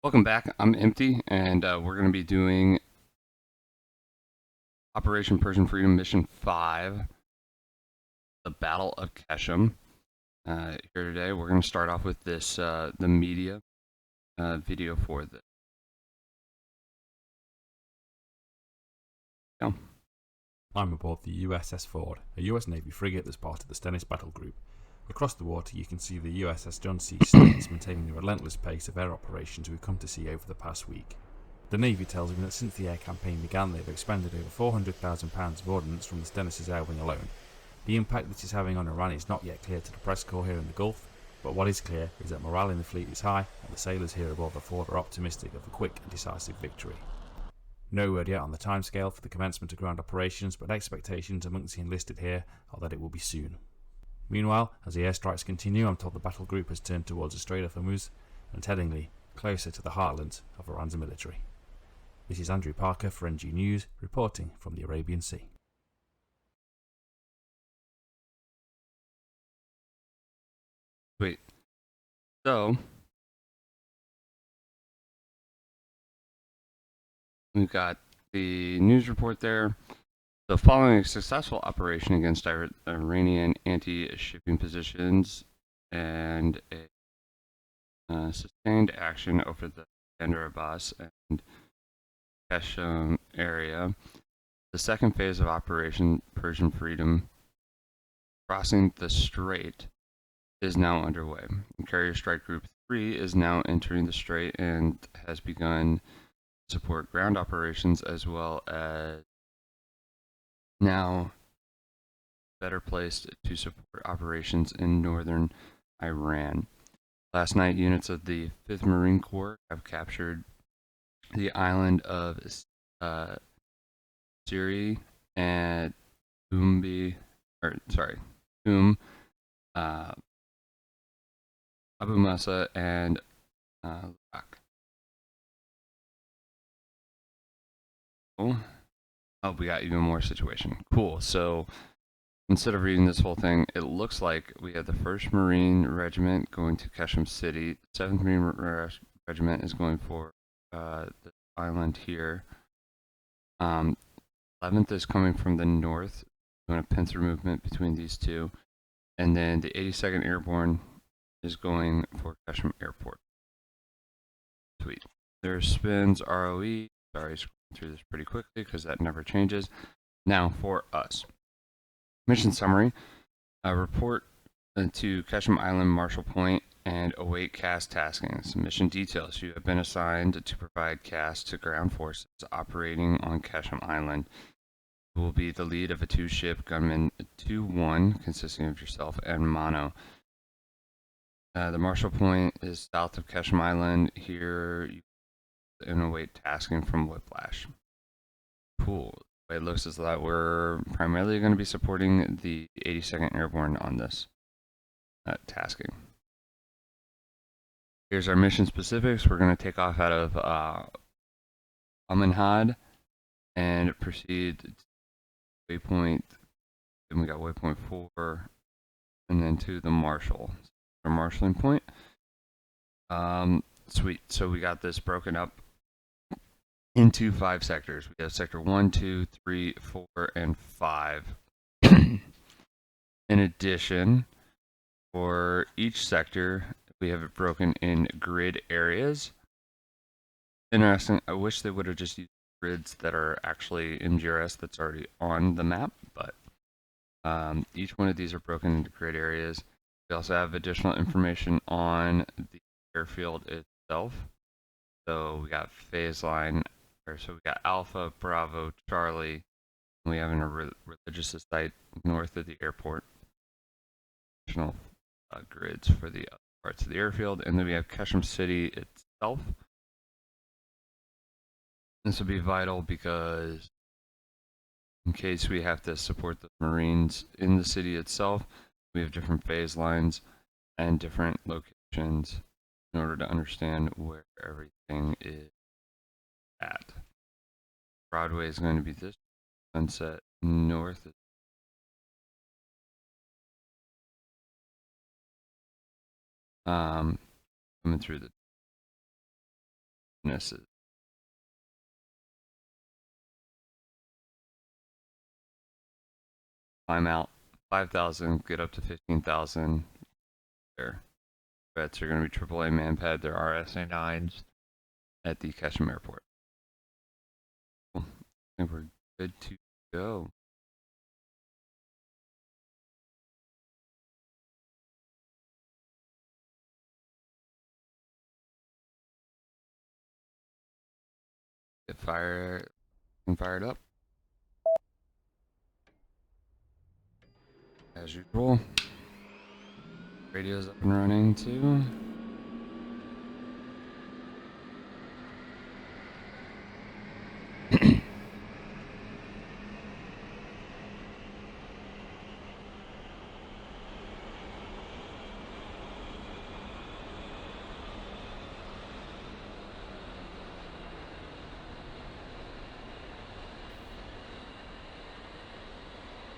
Welcome back. I'm Empty, and we're going to be doing Operation Persian Freedom Mission 5, the Battle of Qeshm. Here today, we're going to start off with this, the media video for this. Yeah. I'm aboard the USS Ford, a US Navy frigate that's part of the Stennis battle group. Across the water you can see the USS John C. Stennis maintaining the relentless pace of air operations we've come to see over the past week. The Navy tells me that since the air campaign began they've expended over £400,000 of ordnance from the Stennis' air wing alone. The impact this is having on Iran is not yet clear to the press corps here in the Gulf, but what is clear is that morale in the fleet is high and the sailors here aboard the Ford are optimistic of a quick and decisive victory. No word yet on the timescale for the commencement of ground operations, but expectations amongst the enlisted here are that it will be soon. Meanwhile, as the airstrikes continue, I'm told the battle group has turned towards the Strait of Hormuz and tellingly closer to the heartland of Iran's military. This is Andrew Parker for NG News, reporting from the Arabian Sea. Sweet. So, we've got the news report there. So, following a successful operation against Iranian anti-shipping positions and a sustained action over the Bandar Abbas and Qeshm area, the second phase of Operation Persian Freedom, crossing the strait, is now underway. Carrier Strike Group 3 is now entering the strait and has begun to support ground operations, as well as now better placed to support operations in northern Iran. Last night, units of the 5th Marine Corps have captured the island of Siri and Abu Masa and Iraq. Oh, we got even more situation. Cool. So instead of reading this whole thing, it looks like we have the 1st Marine Regiment going to Qeshm City. The 7th Marine Regiment is going for the island here. 11th is coming from the north, doing a pincer movement between these two. And then the 82nd Airborne is going for Qeshm Airport. Sweet. There's spins ROE. Sorry, scrolling through this pretty quickly because that never changes. Now for us. Mission summary. Report to Qeshm Island Marshall Point and await CAS taskings. Mission details. You have been assigned to provide CAS to ground forces operating on Qeshm Island. You will be the lead of a 2-ship Gunman 2-1 consisting of yourself and Mono. The Marshall Point is south of Qeshm Island. Here you can await tasking from Whiplash. Cool. The way it looks is that we're primarily going to be supporting the 82nd Airborne on this tasking. Here's our mission specifics. We're going to take off out of Amanhad and proceed to waypoint. Then we got waypoint 4, and then to the Marshall. Our marshalling point. Sweet. So we got this broken up into 5 sectors. We have sector 1, 2, 3, 4, and 5. In addition, for each sector, we have it broken in grid areas. Interesting. I wish they would have just used grids that are actually MGRS that's already on the map, but each one of these are broken into grid areas. We also have additional information on the airfield itself. So we got phase line, so we got Alpha, Bravo, Charlie. And we have a religious site north of the airport. Additional grids for the other parts of the airfield, and then we have Qeshm City itself. This will be vital because in case we have to support the Marines in the city itself, we have different phase lines and different locations in order to understand where everything is at. Broadway is going to be this. Sunset North is coming through the Misses. Climb out 5,000, get up to 15,000. There. Vets are going to be AAA manpad. They're RSA-9s at the Qeshm Airport. Cool. I think we're good to go. Get fired up. As usual. Radio's up and running too.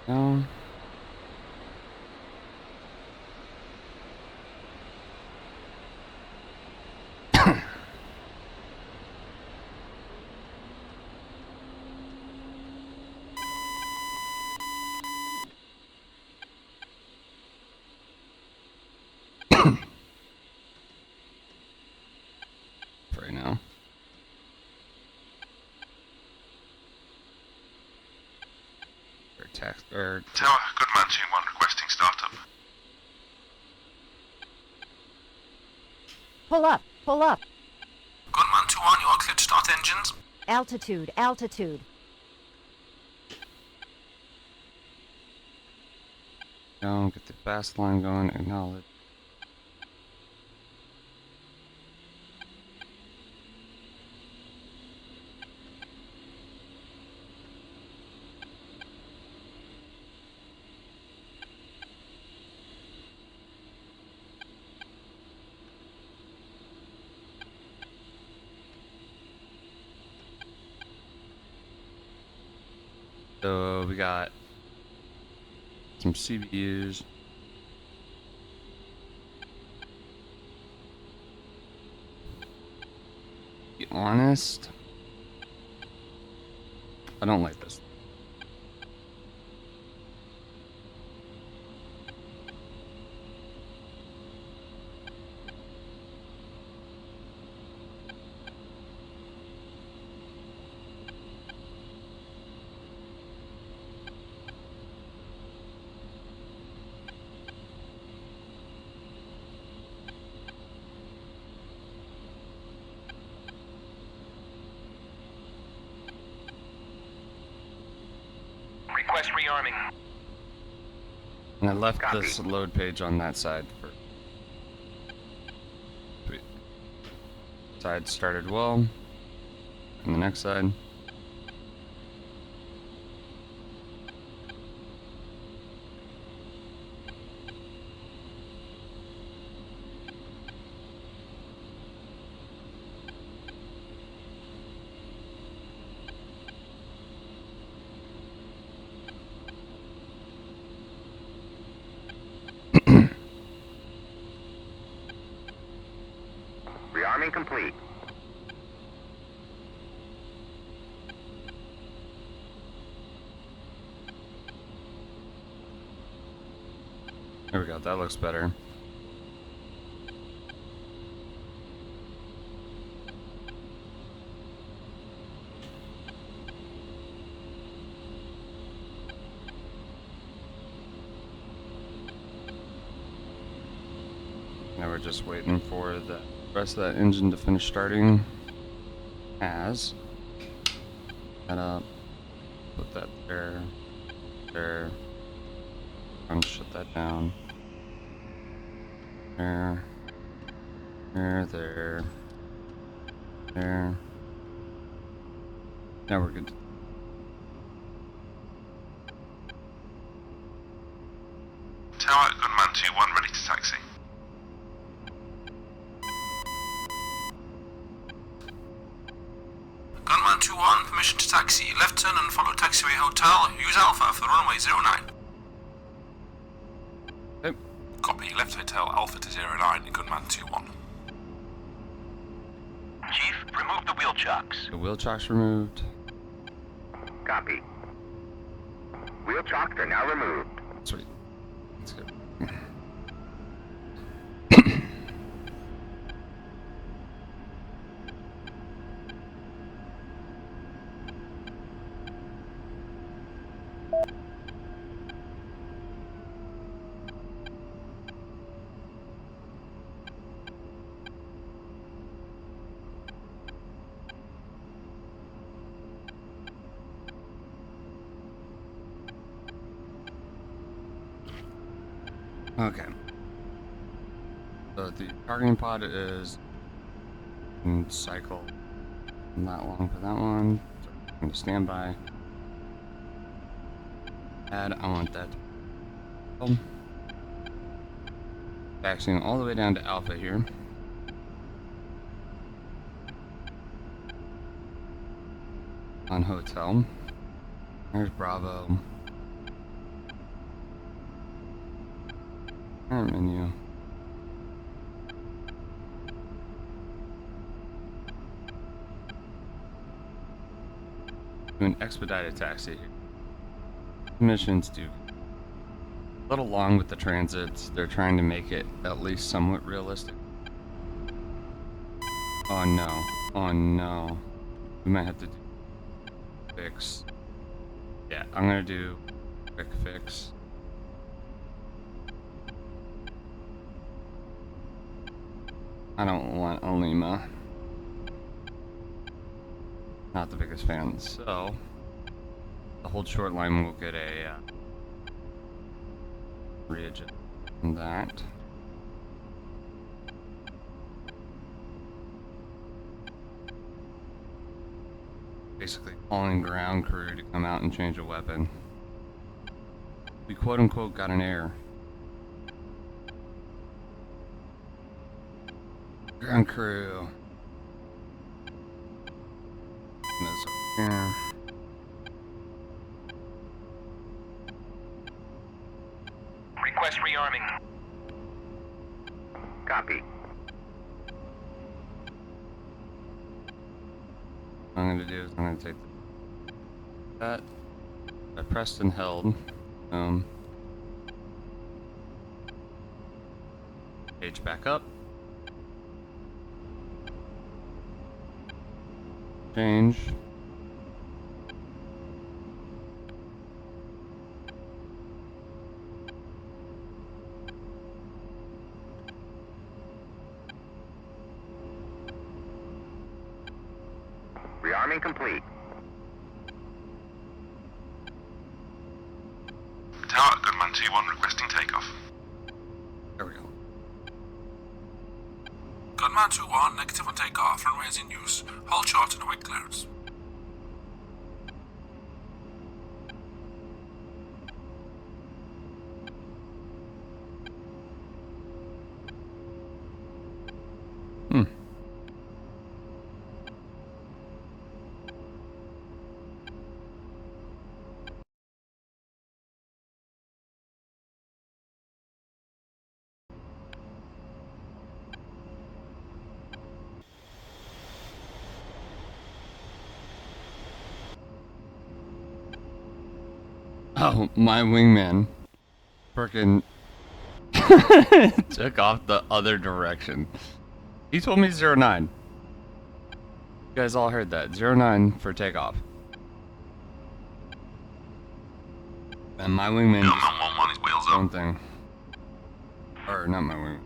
No. Right now. Tower, Gunman 2-1 requesting startup. Pull up, pull up. Gunman 2-1, you are cleared to start engines. Altitude, altitude. Go, get the fast line going, acknowledge. So we got some CBUs. Be honest, I don't like this. Request rearming. And I left Copy. this load page on that side for. Sweet. Side started well. And the next side. Rearming complete. There we go, that looks better. Now we're just waiting for the rest of that engine to finish starting. As that up, put that there, and shut that down. There. Now we're good. Tower, Gunman 2-1 ready to taxi. Gunman 2-1, permission to taxi. Left turn and follow taxiway hotel. Use Alpha for runway 09. Okay. Copy, left hotel Alpha to 09, Gunman 2-1. Chief, Remove the wheel chocks. The wheel chocks removed. Copy. Wheel chocks are now removed. Sweet. Let's go. Okay. So the targeting pod is in cycle not long for that one. So I'm going to stand by. Add, I want that. Vaccine all the way down to alpha here. On hotel. There's Bravo. Current menu. Do an expedited taxi. Missions do a little long with the transits. They're trying to make it at least somewhat realistic. Oh no. Oh no. We might have to do fix. Yeah, I'm gonna do quick fix. I don't want Olima. Not the biggest fan, so the whole short line will get a readjust on that. Basically calling ground crew to come out and change a weapon. We quote unquote got an error. Ground crew. That's over here. Request rearming. Copy. What I'm gonna do is I'm gonna take that. I pressed and held. Page back up. Change. Rearming complete. Tower, Gunman 2-1 requesting takeoff. There we go. Gunman 2-1, negative on takeoff, runways in use. Hold short and await clearance. Oh, my wingman frickin' took off the other direction. He told me 09. You guys all heard that. 09 for takeoff. And my wingman Gunman 1-1 is wheels own up. thing. Or not my wingman.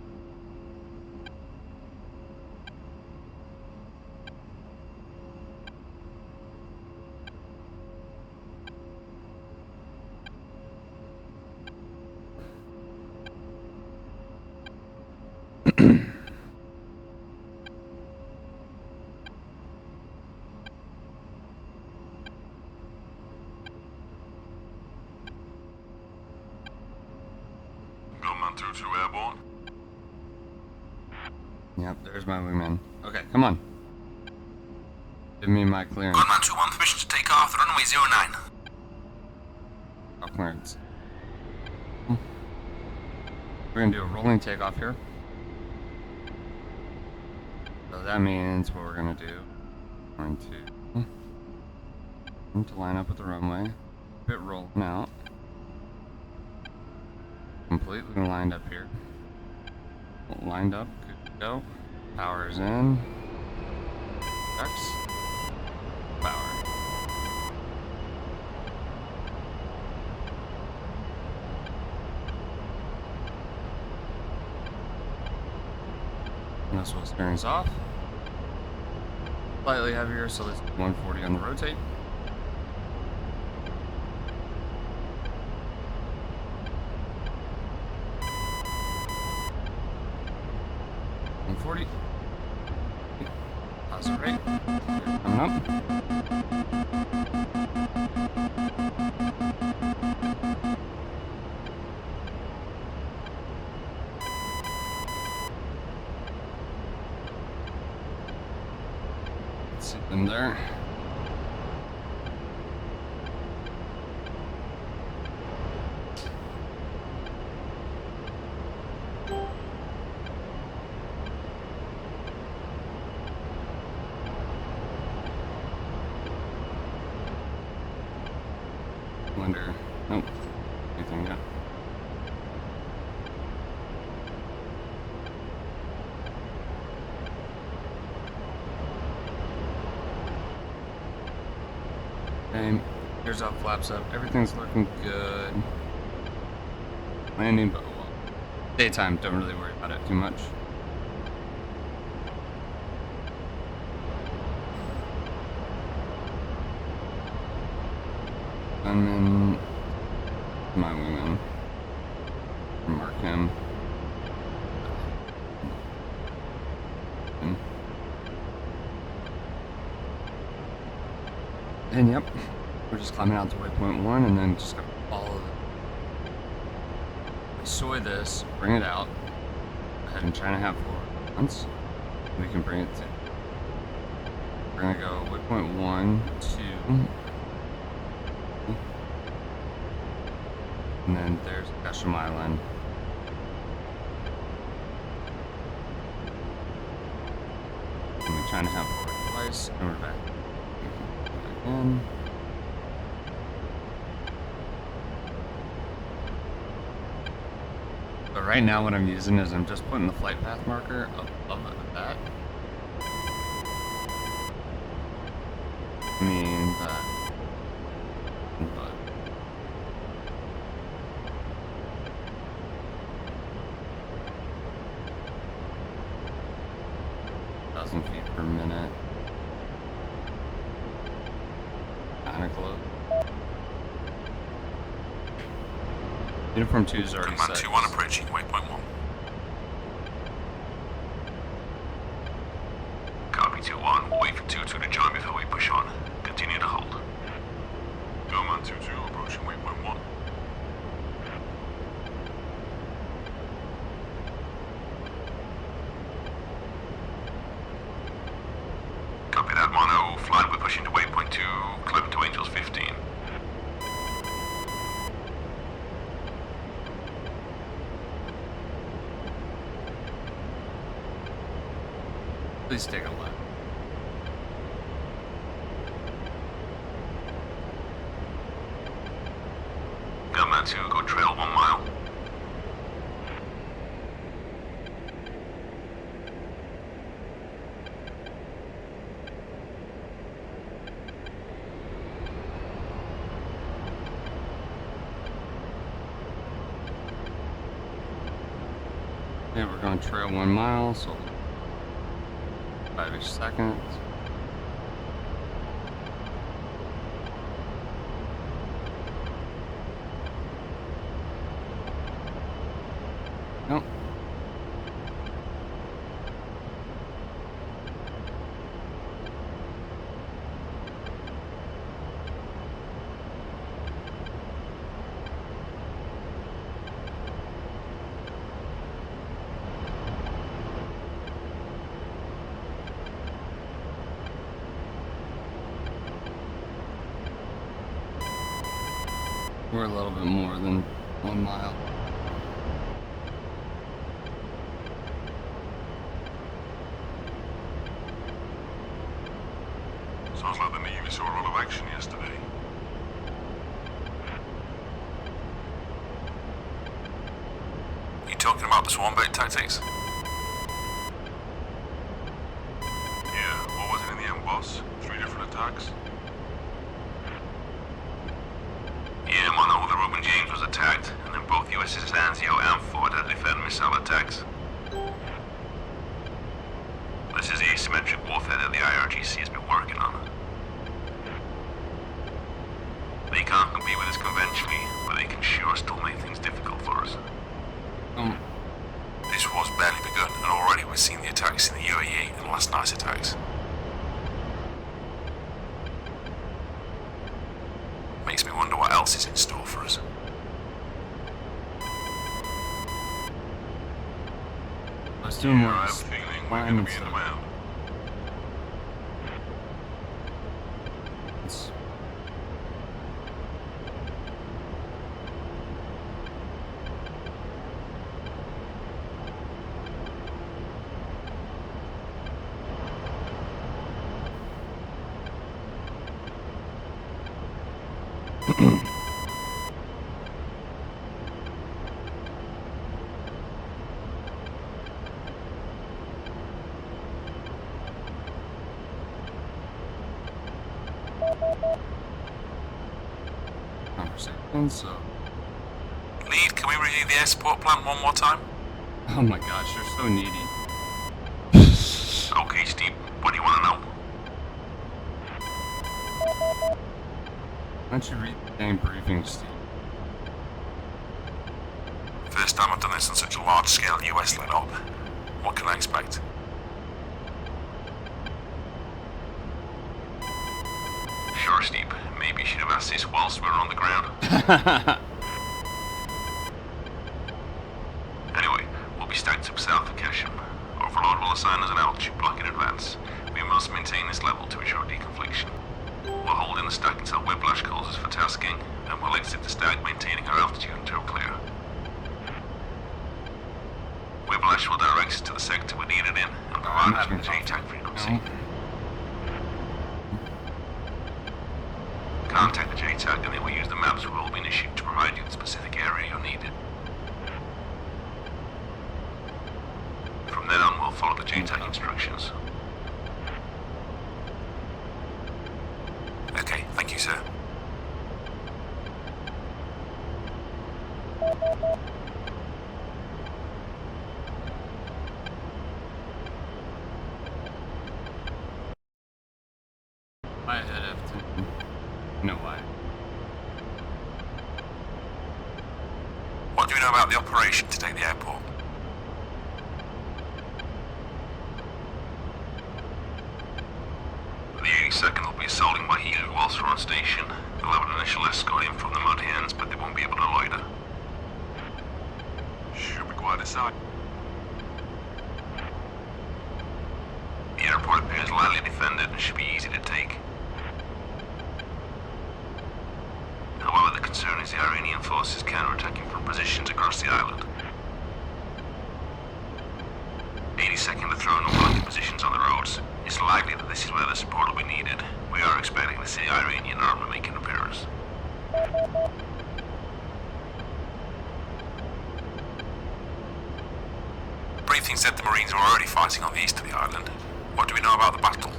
Gunman 2-2 Airborne. Yep, there's my wingman. Okay, come on. Give me my clearance. Gunman 2-1, permission to take off, runway 09. Top clearance. We're gonna do a rolling takeoff here. So that means what we're gonna do Going to line up with the runway. Bit rolling out. Completely lined up here. Lined up, good to go. Power's in. Checks. Power. Noticeable steering's off. Slightly heavier, so let's do 140 on the rotate. Positive rate. Coming up. Let's see them there. Wonder. Nope. Anything yet? Okay. Here's how flaps up. Everything's looking good. Landing, but well, daytime. Don't really worry about it too much. Gunman, my wingman. Mark him. And yep, we're just climbing out to waypoint 1 and then just gonna follow the soy this, bring it out. Go ahead and China hat forward once. We can bring it to. We're gonna go waypoint 1, 2. And then there's Qeshm Island. And we're trying to have forward twice, and we're back. Again. But right now what I'm using is I'm just putting the flight path marker above that. I mean that. But 1,000 feet per minute. Kinda close. Uniform 2 is already Gunman set. 2-1 approaching waypoint 1. Copy 2-1. We'll wait for 2-2 to join before we push on. Continue to hold. Gunman 2-2 approaching waypoint 1. Copy that, Mono. Flight, we're pushing to waypoint 2, climbing to Angels 15. Please take a lap. Gunman 2, go trail 1 mile. Yeah, we're going to trail 1 mile, so 5-ish seconds. Nope. We're a little bit more than 1 mile. talking about the swarm bait tactics? Yeah, what was it in the end, boss? 3 different attacks? Yeah, Mono, the Reuben James was attacked, and then both USS Anzio and Ford had defend missile attacks. This is the asymmetric warfare that the IRGC has been working on. They can't compete with us conventionally, but they can sure still make things difficult for us. This war's barely begun, and already we've seen the attacks in the UAE and last night's attacks. Makes me wonder what else is in store for us. I was doing more I of have a feeling we're slime gonna and be in stuff. demand. It's- Conversation, so. Lead, can we review the air support plan one more time? Oh my gosh, you're so needy. Okay, Steve, what do you want to know? Why don't you read the dang briefing, Steve? First time I've done this on such a large scale US-led op. What can I expect? Sure, Steve. Maybe you should have asked this whilst we were on the ground. Anyway, we'll be stacked up south of Qeshm. Overlord will assign us an altitude block in advance. We must maintain this level to ensure deconfliction. We'll hold in the stack until Whiplash calls us for tasking, and we'll exit the stack maintaining our altitude until clear. Whiplash will direct us to the sector we're needed in, and provide us with the J-tag frequency. Contact the J-tag and they will use the maps we've all been issued to provide you the specific area you're needed. From then on, we'll follow the J-tag instructions. Okay, thank you, sir. I had F10. No why. What do we know about the operation to take the airport? The 82nd will be assaulting Wahili whilst we're on station. They'll have an initial escort in from the mud hens, but they won't be able to loiter. Should be quite a sight. The airport appears lightly defended and should be easy to take. However, the concern is the Iranian forces counterattacking from positions across the island. 82nd are throwing up blocking positions on the roads. It's likely that this is where the support will be needed. We are expecting to see Iranian armor make an appearance. Briefing said the Marines were already fighting on the east of the island. What do we know about the battle?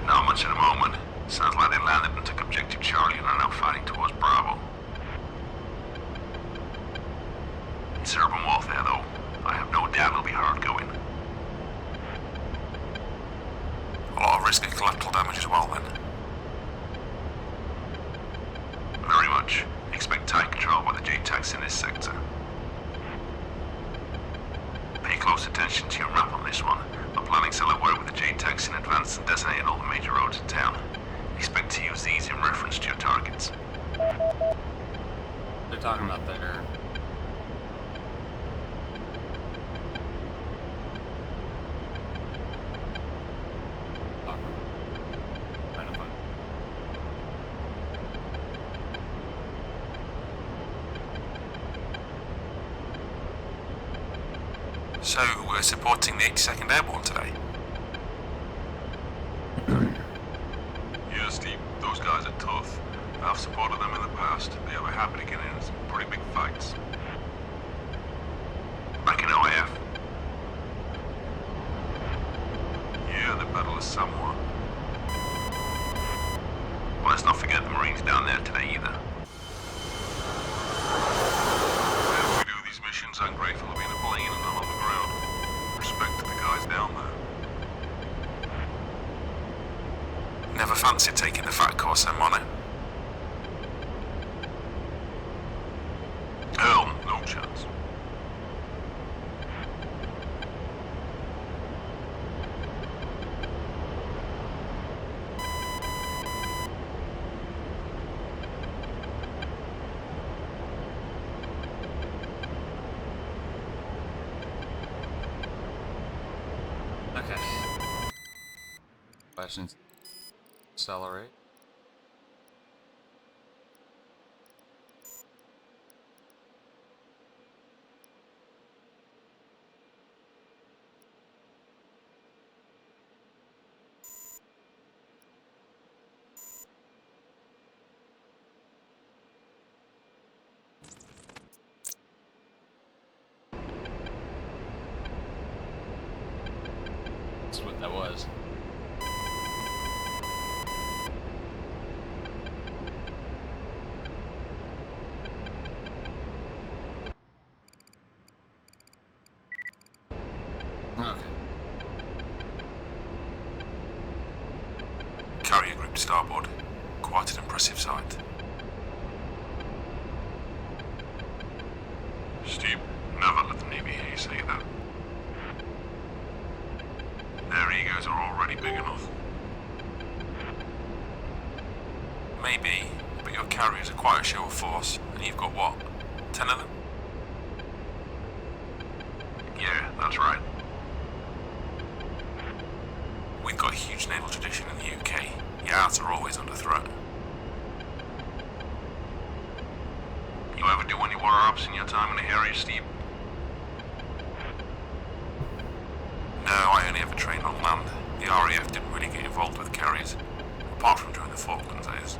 Not much at the moment. Sounds like they landed and took objective Charlie and are now fighting towards Bravo. It's urban warfare though. I have no doubt it'll be hard going. A lot of risk of collateral damage as well then. Very much. Expect tight control by the J-tags in this sector. Pay close attention to your map on this one. I'm planning to work with the J-tags in advance and designate all the major roads in town. Expect to use these in reference to your targets. They're talking about their... So, we're supporting the 82nd Airborne today? Yeah, Steve. Those guys are tough. I've supported them in the past. They were happy to get in some pretty big fights. Back in OIF. Yeah, the battle is somewhat. Well, let's not forget the Marines down there today either. Whenever we do these missions, I'm grateful to be in a plane and not on the ground. Respect to the guys down there. Never fancied taking the fat course, then, Mono? Hell, no chance. Okay. Questions? Accelerate. That's what that was. Okay. Carrier group to starboard. Quite an impressive sight. Steve, never let the Navy hear you say that. Their egos are already big enough. Maybe, but your carriers are quite a show of force, and you've got what? 10 of them? Yeah, that's right. We've got a huge naval tradition in the UK. Yards are always under threat. You ever do any water ops in your time in the Harrier, Steve? No, I only ever trained on land. The RAF didn't really get involved with carriers, apart from during the Falklands days.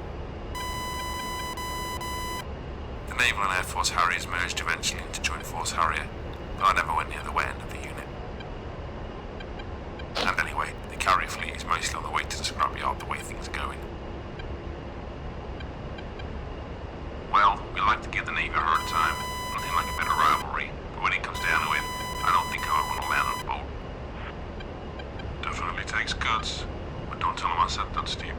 The Naval and Air Force Harriers merged eventually into Joint Force Harrier, but I never went near the way end of the unit. And anyway, the carrier fleet is mostly on the way to the scrapyard the way things are going. Well, we like to give the Navy a hard time. Nothing like a bit of rivalry, but when it comes down to it, I don't think I would want to land on a boat. Definitely takes guts, but don't tell them I said that, Steve.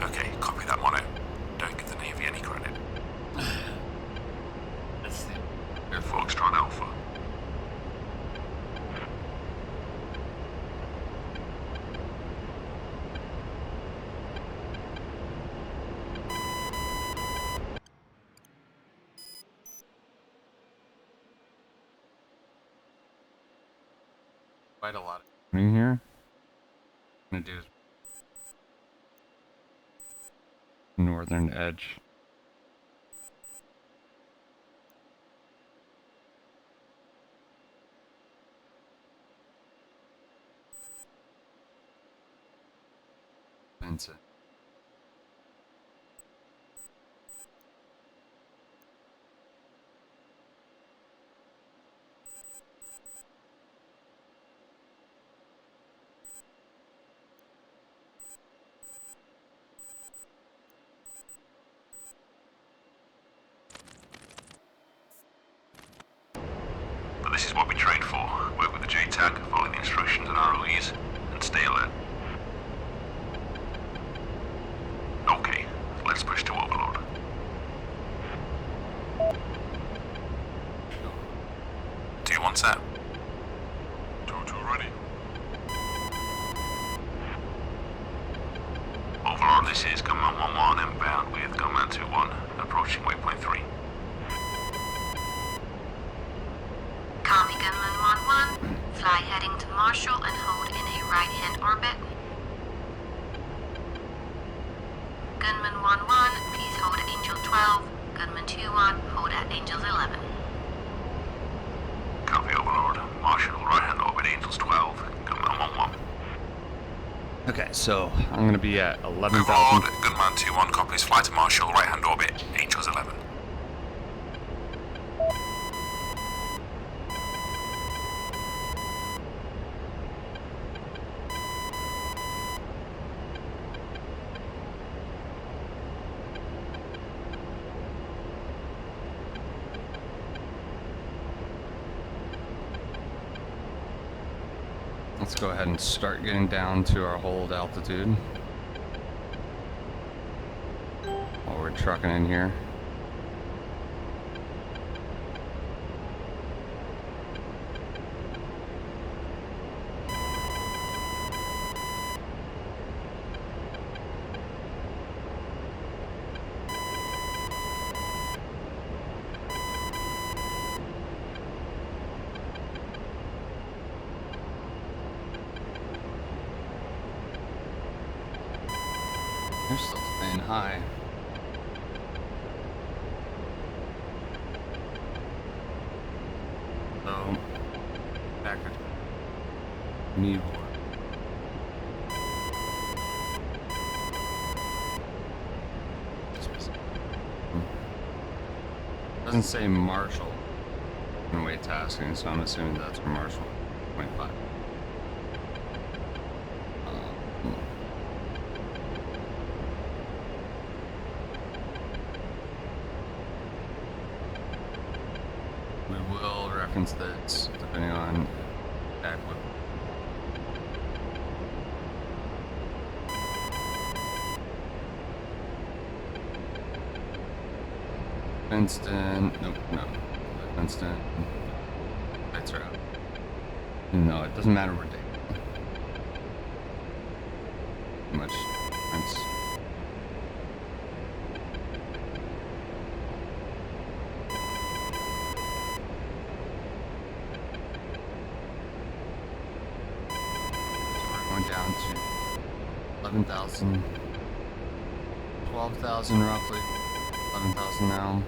Okay, copy that, Mono. Don't give the Navy any credit. That's the Air Foxtrot Alpha. quite a lot in here. I'm gonna do northern edge. Vincent. But this is what we trained for. Work with the JTAG, follow the instructions and ROEs, and stay alert. Okay, let's push to Overlord. Do you want that? 2-2 ready. Overlord, this is Gunman 1-1 inbound with Gunman 2-1, approaching waypoint 3. Copy Gunman 1-1. Fly heading to Marshall and hold in a right-hand orbit. Gunman 1-1, please hold at Angel 12. Gunman 2-1, hold at Angels 11. Copy, Overlord. Marshall, right-hand orbit, Angels 12. Gunman 1-1. Okay, so I'm gonna be at 11,000. Gunman 2-1 copies. Fly to Marshall, right-hand orbit. Angels 11. Let's go ahead and start getting down to our hold altitude while we're trucking in here. They're still staying high. So, back at Newport. Doesn't say Marshall in way tasking, so I'm assuming that's for Marshall 25. We will reference this depending on back whip. Winston, nope, no. Winston, lights are out. No, it doesn't matter what day. Much difference. We're going down to 11,000, 12,000 roughly, 11,000 now.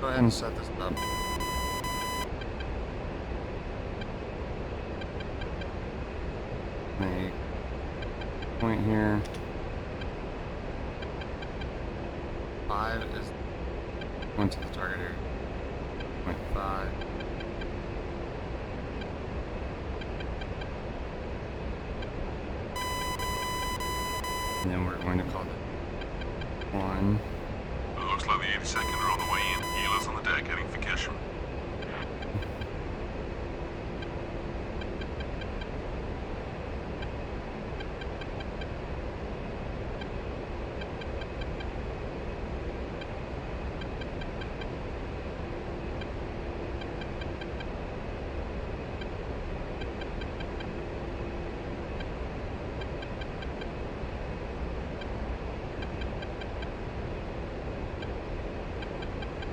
Go ahead and set this up. Make a point here. 5 is going to the target area. 0.5. And then we're going to call it 1. It looks like the 82nd are on the way in. Healers on the deck heading for Qeshm.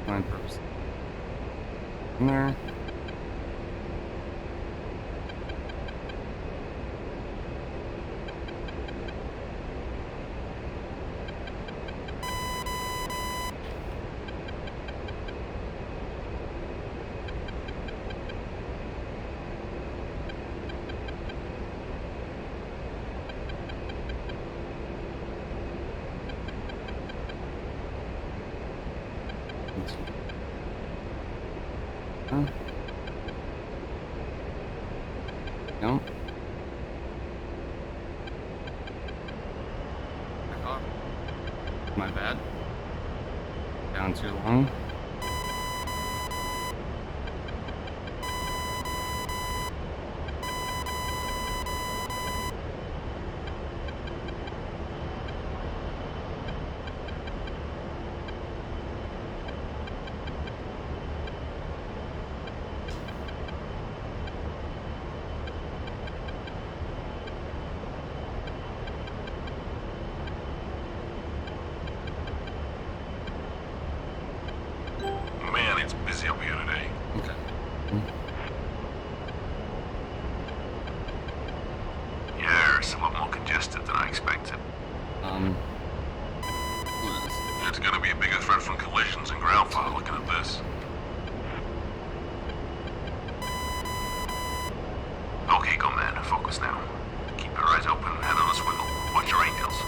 Line purpose. In there. Huh? No. Back off. My bad. Down too long. expected. What is it? It's gonna be a bigger threat from collisions and ground fire looking at this. Okay, Gunman, focus now. Keep your eyes open and head on a swivel. Watch your angels.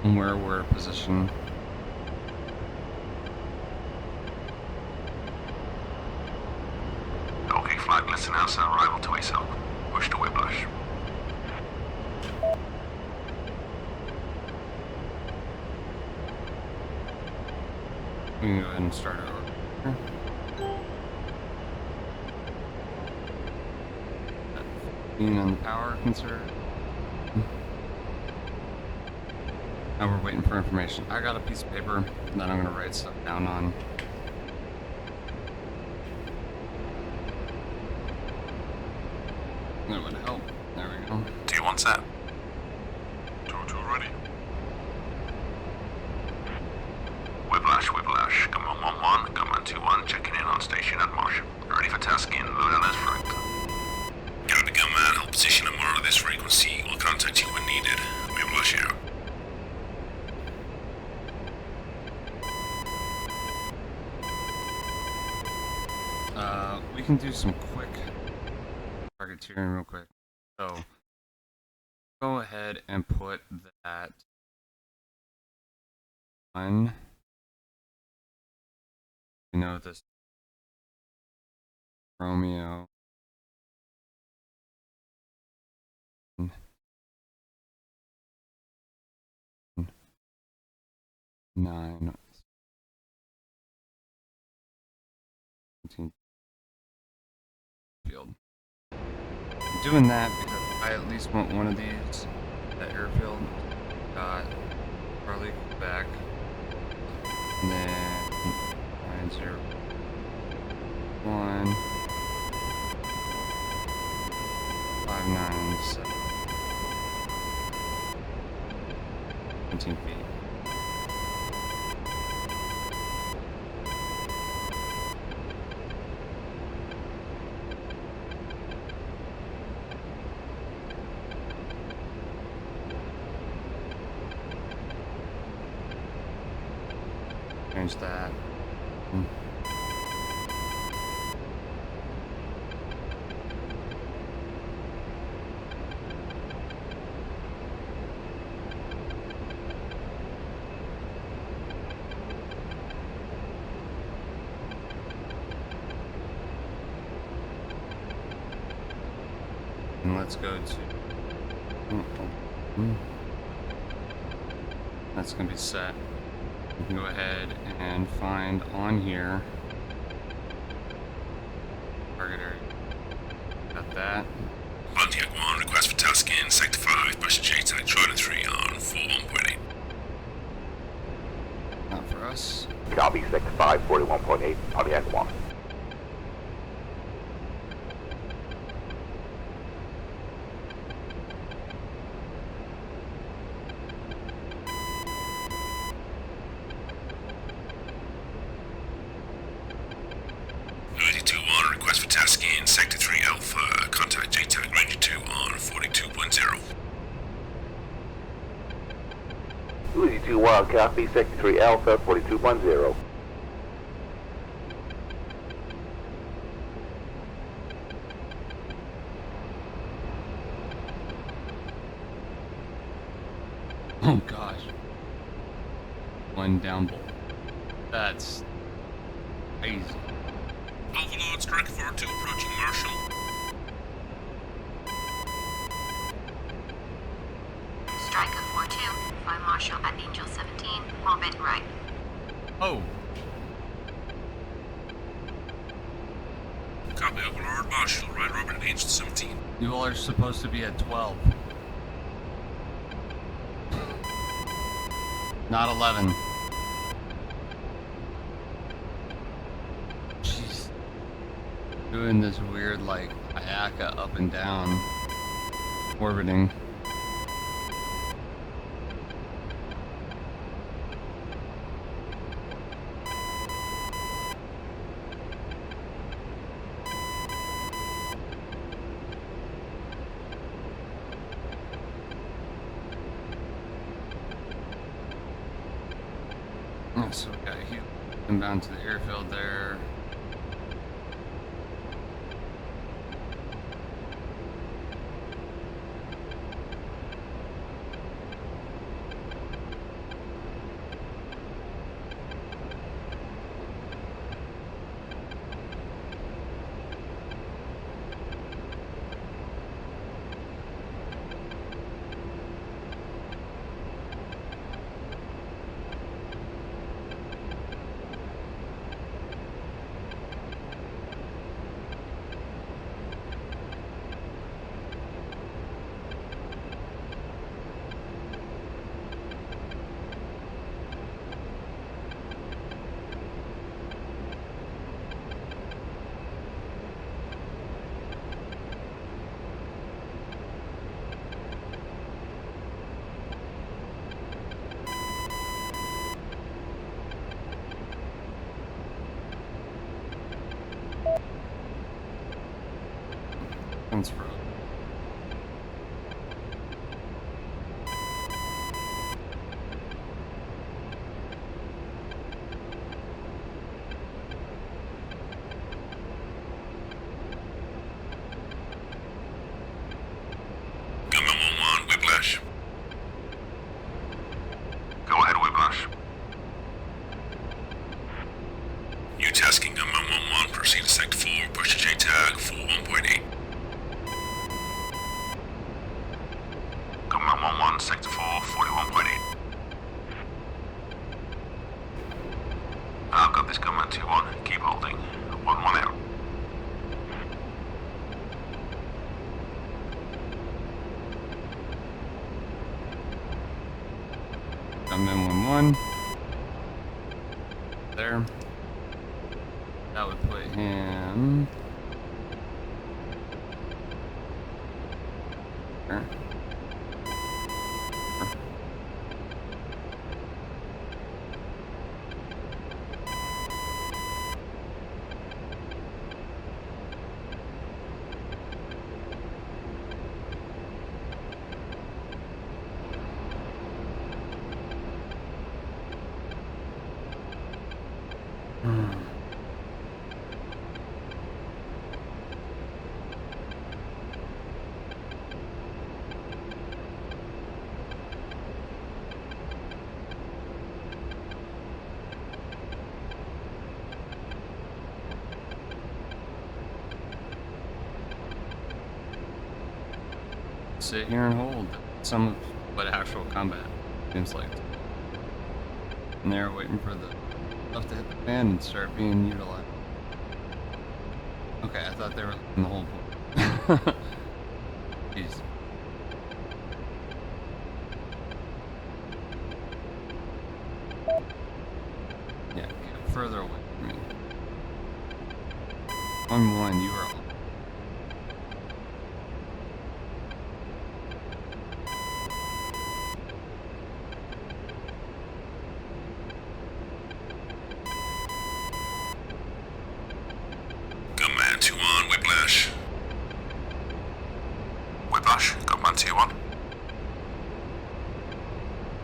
And where we're positioned. Okay, flag, listen out, sir. Arrival to ASO. Push to Whiplash. We can go ahead and start our order. On the power conserve. Now we're waiting for information. I got a piece of paper that I'm gonna write stuff down on. That would help. There we go. T1 set. 2-2 ready. Whiplash, Whiplash. Gunman 1-1, Gunman 2-1, checking in on station at Marsh. Ready for tasking, load on as front. Got the Gunman, hold position and monitor this frequency. We'll contact you when needed. Whiplash out. We can do some quick targeteering real quick. So, go ahead and put that on. You know this Romeo. Nine. 17. Field. I'm doing that because I at least want one of these at airfield. Got Charlie back. And then 901 597 17 feet. Change that. And let's go to. That's gonna be set. You can go ahead and find on here target area. Got that. Pontiac 1, request for tasking, Sector 5, Persian J-Tag, Charlie 3 on 41.8. Not for us. Copy, Sector 5, 41.8, Pontiac 1. Request for tasking, Sector 3 Alpha, contact J-Tag Ranger 2 on 42.0. Uzi 2-1, copy, Sector 3 Alpha, 42.0. Oh gosh. One down bolt. That's crazy. Overlord, Striker 4-2 approaching Marshall. Striker 4-2, fly Marshall at Angel 17, orbit right. Oh, Copy, Overlord, Marshall, right orbit at Angel 17. you all are supposed to be at 12. Not 11. Jeez. Doing this weird like Ayaka up and down. orbiting. Yeah, so we got Hugh inbound to the airfield there. Transfer. Gunman 1-1, Whiplash. Go ahead, Whiplash. You tasking Gunman 1-1, proceed to Sector 4, push to J-Tag 41.8. Gunman 1-1, Sector 4, 41.8. I've got this Gunman 2-1, keep holding. 1-1 out. Gunman 1-1. There. That would put him there. Sit here and hold some of what actual combat seems like. And they're waiting for the stuff to hit the fan and start being utilized. Okay, I thought they were in the whole point. Jeez. Yeah, get further away from me. 1-1, you are all. Gunman 2-1, Whiplash. Whiplash, Gunman 2-1.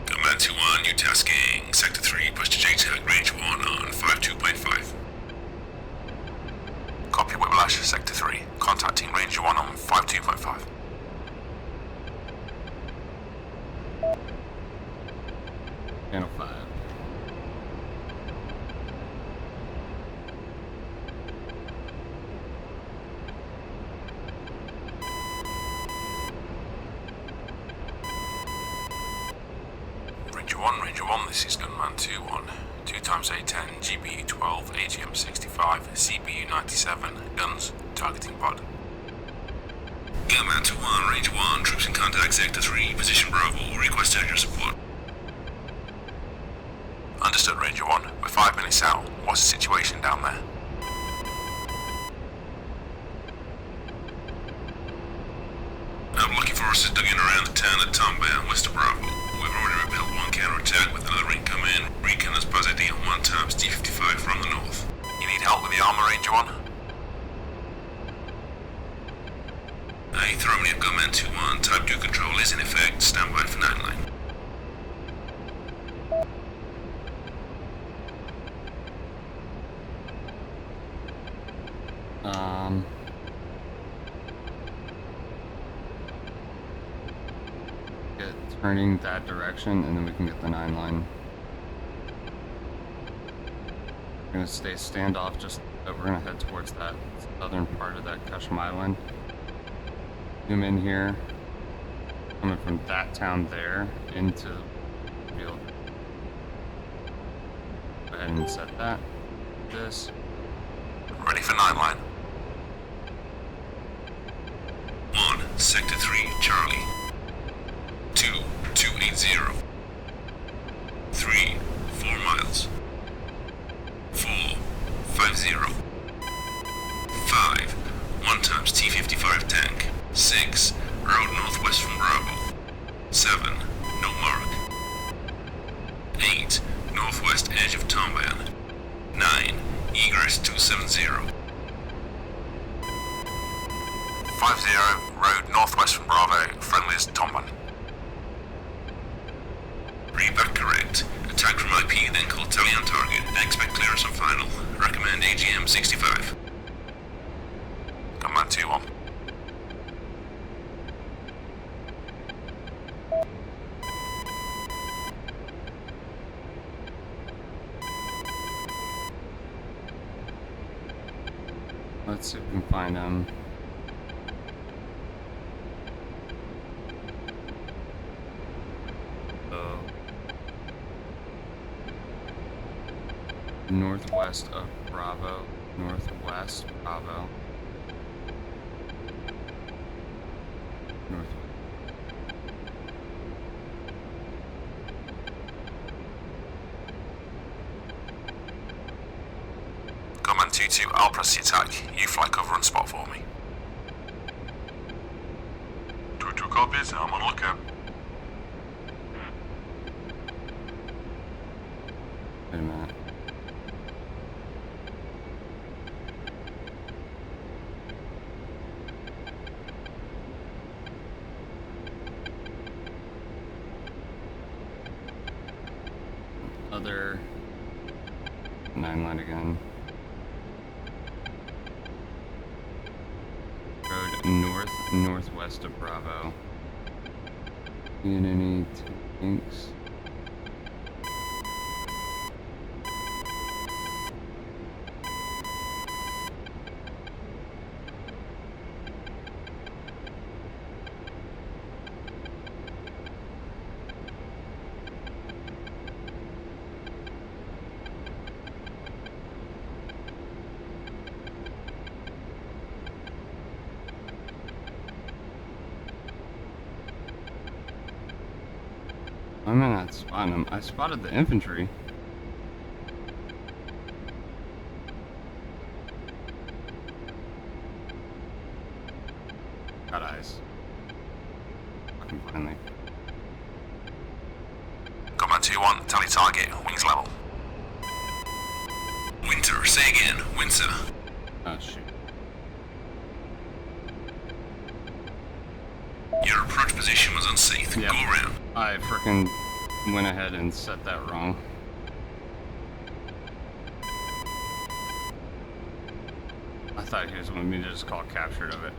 Gunman 2-1, you tasking Sector 3, push to J-Tag, range 1 on 52.5. Copy Whiplash, Sector 3, contacting range 1 on 52.5. Channel 5. Ranger 1, this is Gunman 2-1. 2 times A-10, GBU 12, AGM 65, CBU 97, guns, targeting pod. Gunman 2-1, Ranger 1, troops in contact, Sector 3, position Bravo, request urgent support. Understood, Ranger 1. We're 5 minutes out. What's the situation down there? Lucky forces dug in around the town of Tombay, west of Bravo. We've already repelled one counterattack with another incoming. Recon has posited on 1 D55 from the north. You need help with the armor Ranger 1? Aye, throw me a Gunman 2-1. Type 2 control is in effect. Stand by for 9 line. Get turning that direction, and then we can get the 9 line. We're gonna stay standoff. We're gonna head towards that southern part of that Qeshm Island. Zoom in here, coming from that town there into the field. Go ahead and set that. This. Ready for 9 line. 1, Sector 3, Charlie. 2, 280. 3, 4 miles. 4, 50. 5, 1 T55 tank. 6, road northwest from Bravo. 7, no mark. 8, northwest edge of Tomban. 9, egress 270. 50, road northwest from Bravo, friendly is Tomban. Read back correct. Attack from IP, then call tally on target. Expect clearance on final. Recommend AGM 65. Gunman 2-1. Let's see if we can find them. So, northwest of Bravo. Northwest Bravo. Northwest. Gunman 2-2, I'll press the attack. You fly cover and spot for me. 2-2 copies, I'm on lookout. Wait a minute. Other 9 line again. Road northwest of Bravo. Seeing any tanks? I'm not spotting them. I spotted the infantry. Got eyes. Fucking finally. Gunman 2-1, tally target, wings level. Winter, say again, Winter. Oh shoot. Your approach position was unsafe. Yep. Go around. I frickin' went ahead and set that wrong. I thought he was wanting me to just call captured of it.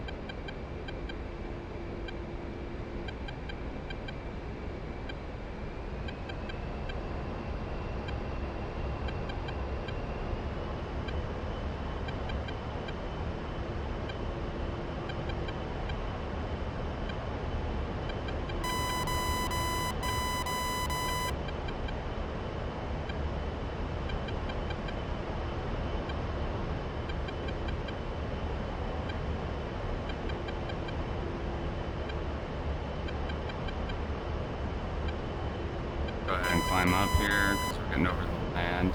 Go ahead and climb up here because we're getting over the land.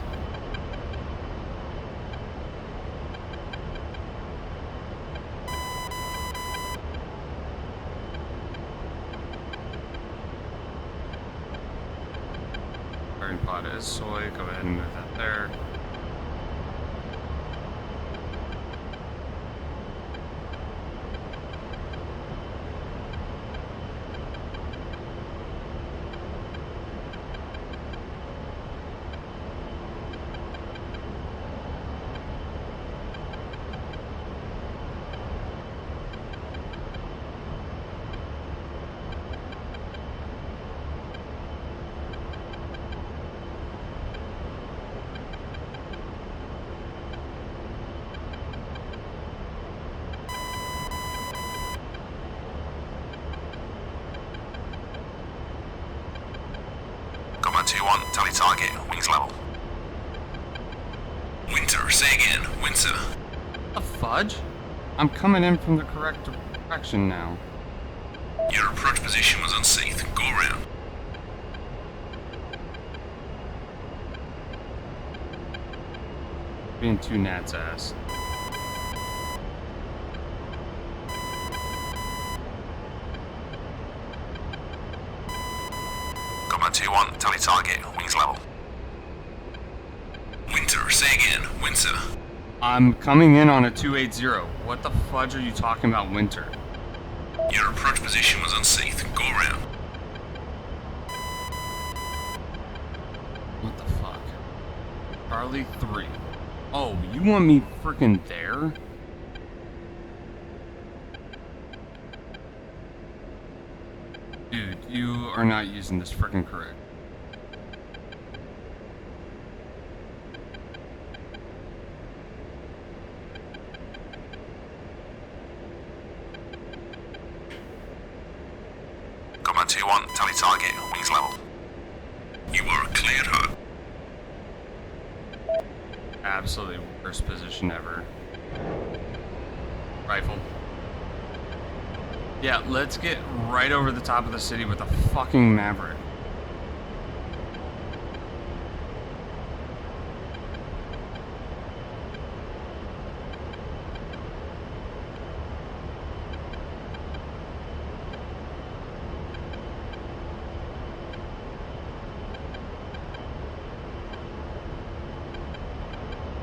starting pod is soy. Go ahead and move that there. Gunman 2-1, tally target, wings level. Winter, say again, Winter. The fudge? I'm coming in from the correct direction now. Your approach position was unsafe. Go around. Being too Nat's ass. Gunman 2-1, tally target, wings level. Winter, say again, Winter. I'm coming in on a 280. What the fudge are you talking about, Winter? Your approach position was unsafe. Go around. What the fuck? Charlie 3. Oh, you want me freaking there? Dude, you are not using this freaking correct. Gunman 2-1, tally target, wings level. You are cleared, hot. Absolutely worst position ever. Rifle. Yeah, let's get right over the top of the city with a fucking Maverick.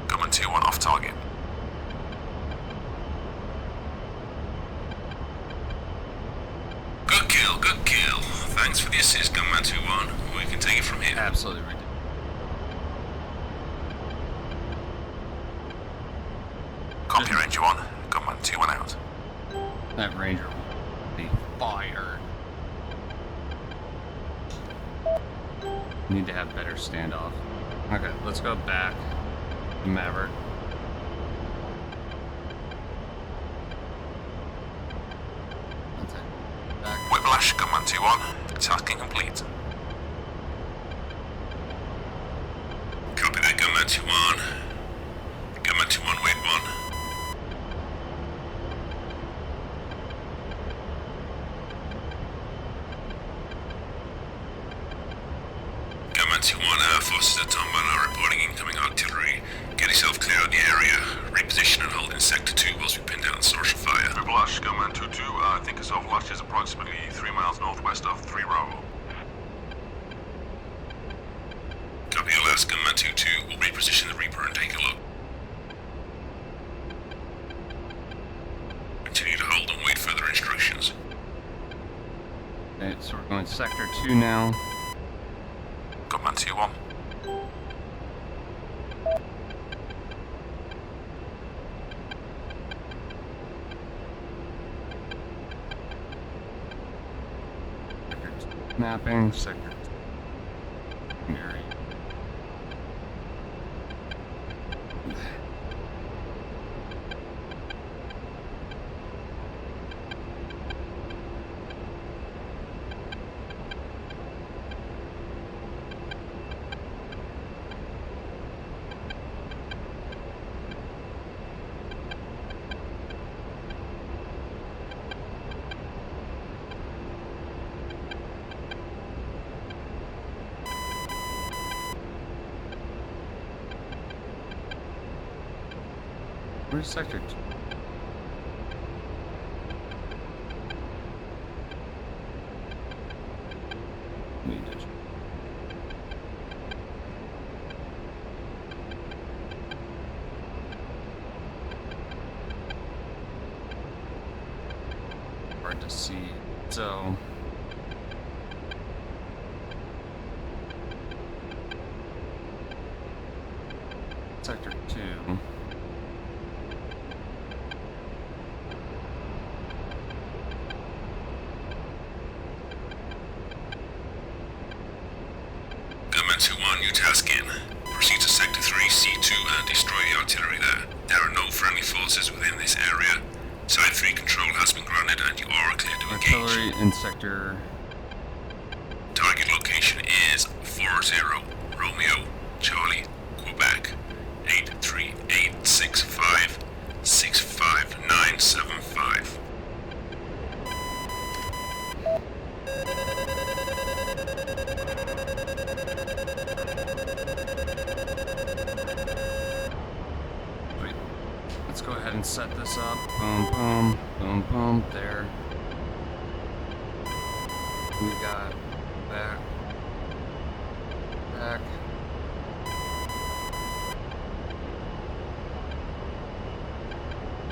Gunman 2-1 off target. Good kill, good kill. Thanks for the assist, Gunman 2-1. We can take it from here. Absolutely ridiculous. Copy Ranger 1, Gunman 2-1 out. That Ranger will be fired. Need to have better standoff. Okay, let's go back. Maverick. That's it. Back. Whiplash, Gunman 2-1. Tasking complete. Copy that, Gunman 2-1. Gunman 2-1, wait 1. Gunman 2-1, forces at Tomban are reporting incoming artillery. Get yourself clear of the area. Reposition and hold in Sector 2 whilst we pin down source of fire. Whiplash, Gunman 2-2. I think yourself Whiplash is approximately 3 miles northwest of 3 Bravo. Copy your last, Gunman 2-2. We'll reposition the Reaper and take a look. Continue to hold and wait further instructions. Okay, so we're going Sector 2 now. Gunman 2-1. Sector 2 mapping. Sector 2 area. Where's Sector 2? Need to check. hard to see. So Sector 2. Gunman 2-1, new task in. Proceed to Sector 3, C2 and destroy the artillery there. There are no friendly forces within this area. Side 3 control has been granted and you are clear to engage. Artillery in Sector. Target location is 40 Romeo Charlie Quebec 83865 65975. Wait. Let's go ahead and set this up. Boom, boom, boom, boom. There. We got back. Back.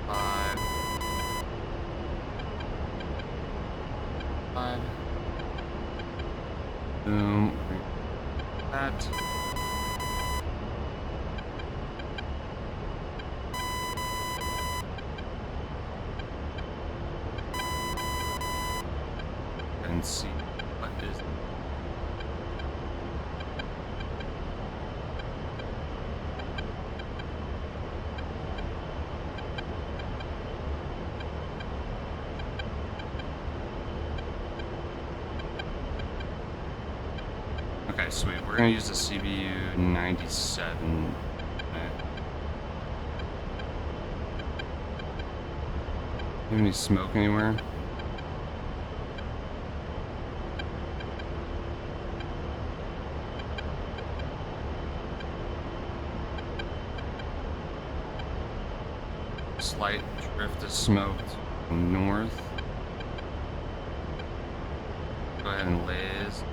Five. Five. Boom. That. And see what is. Okay, sweet. We're gonna use the CBU 97. Okay. Have any smoke anywhere? Slight drift of smoke north. Go ahead and laze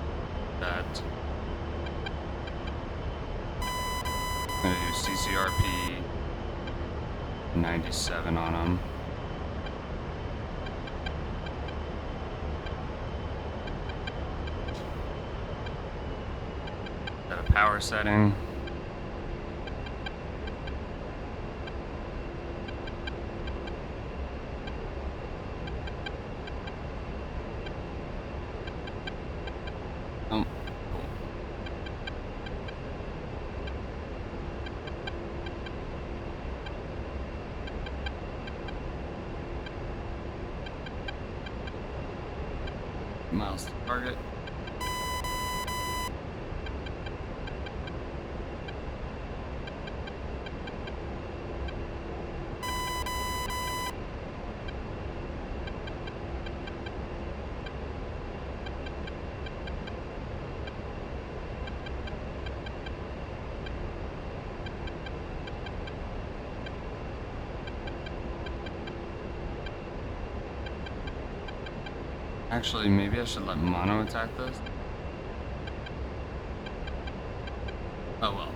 that. I'm gonna do CCRP 97 on them. Set a power setting. Cool. Miles to target. Actually, maybe I should let Mono attack this. Oh well.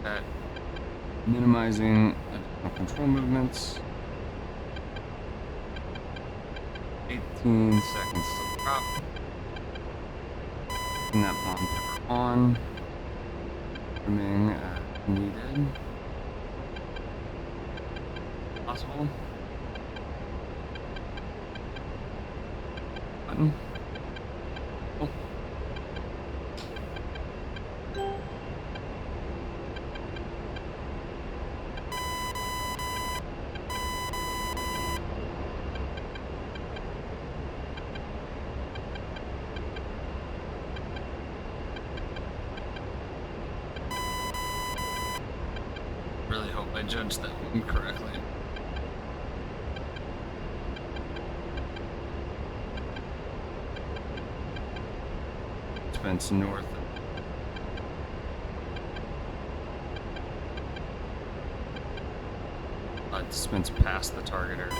Okay. Minimizing additional control movements. 18 seconds to drop. Putting that bomb pepper on. Trimming needed. Possible. Button. Oh. Really hope I judged that one correctly. Spence north. Spence past the targeter.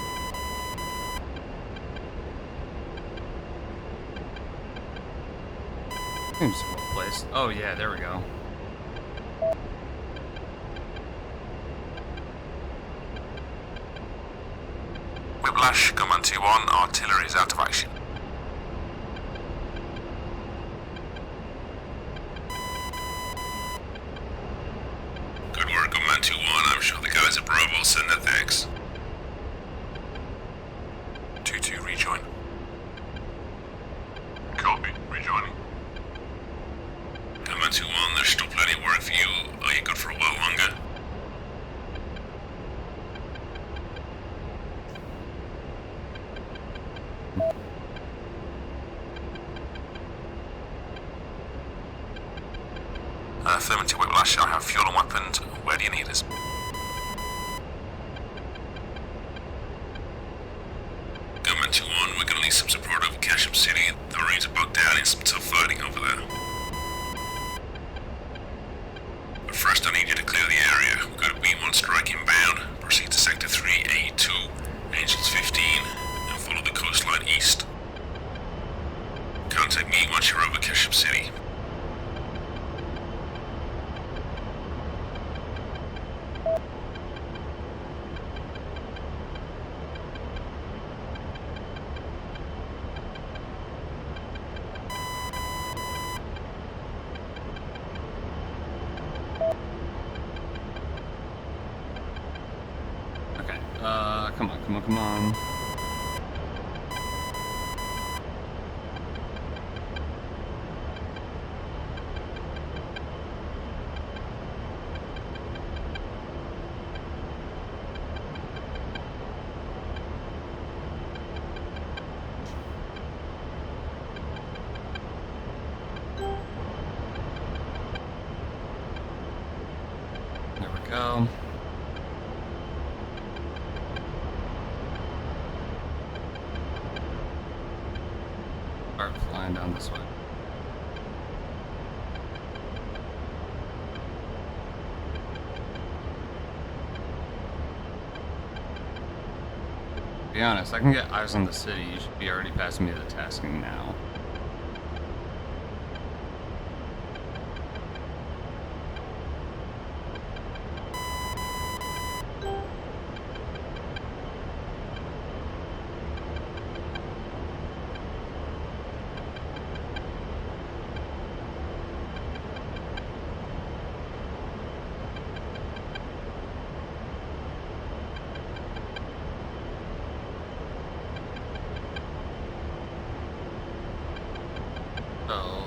Seems well placed. Oh yeah, there we go. Whiplash, Gunman 2-1, artillery is out of action. Good work, Gunman 2-1. I'm sure the guys at Bravo will send their thanks. 2-2, rejoin. Copy, rejoining. Gunman 2-1, there's still plenty of work for you. Are you good for a while longer? Affirmative, Whiplash. I have fuel and weapons. Where do you need us? Gunman 2-1, we're gonna need some support over Qeshm City. The Marines are bogged down in some tough fighting over there. But first I need you to clear the area. We've got a B1 strike inbound. Proceed to Sector 3, A2, Angels 15, and follow the coastline east. Contact me once you're over Qeshm City. Okay. Come on. There we go. Start flying down this way. To be honest, I can get eyes on the city. You should be already passing me the tasking now. So,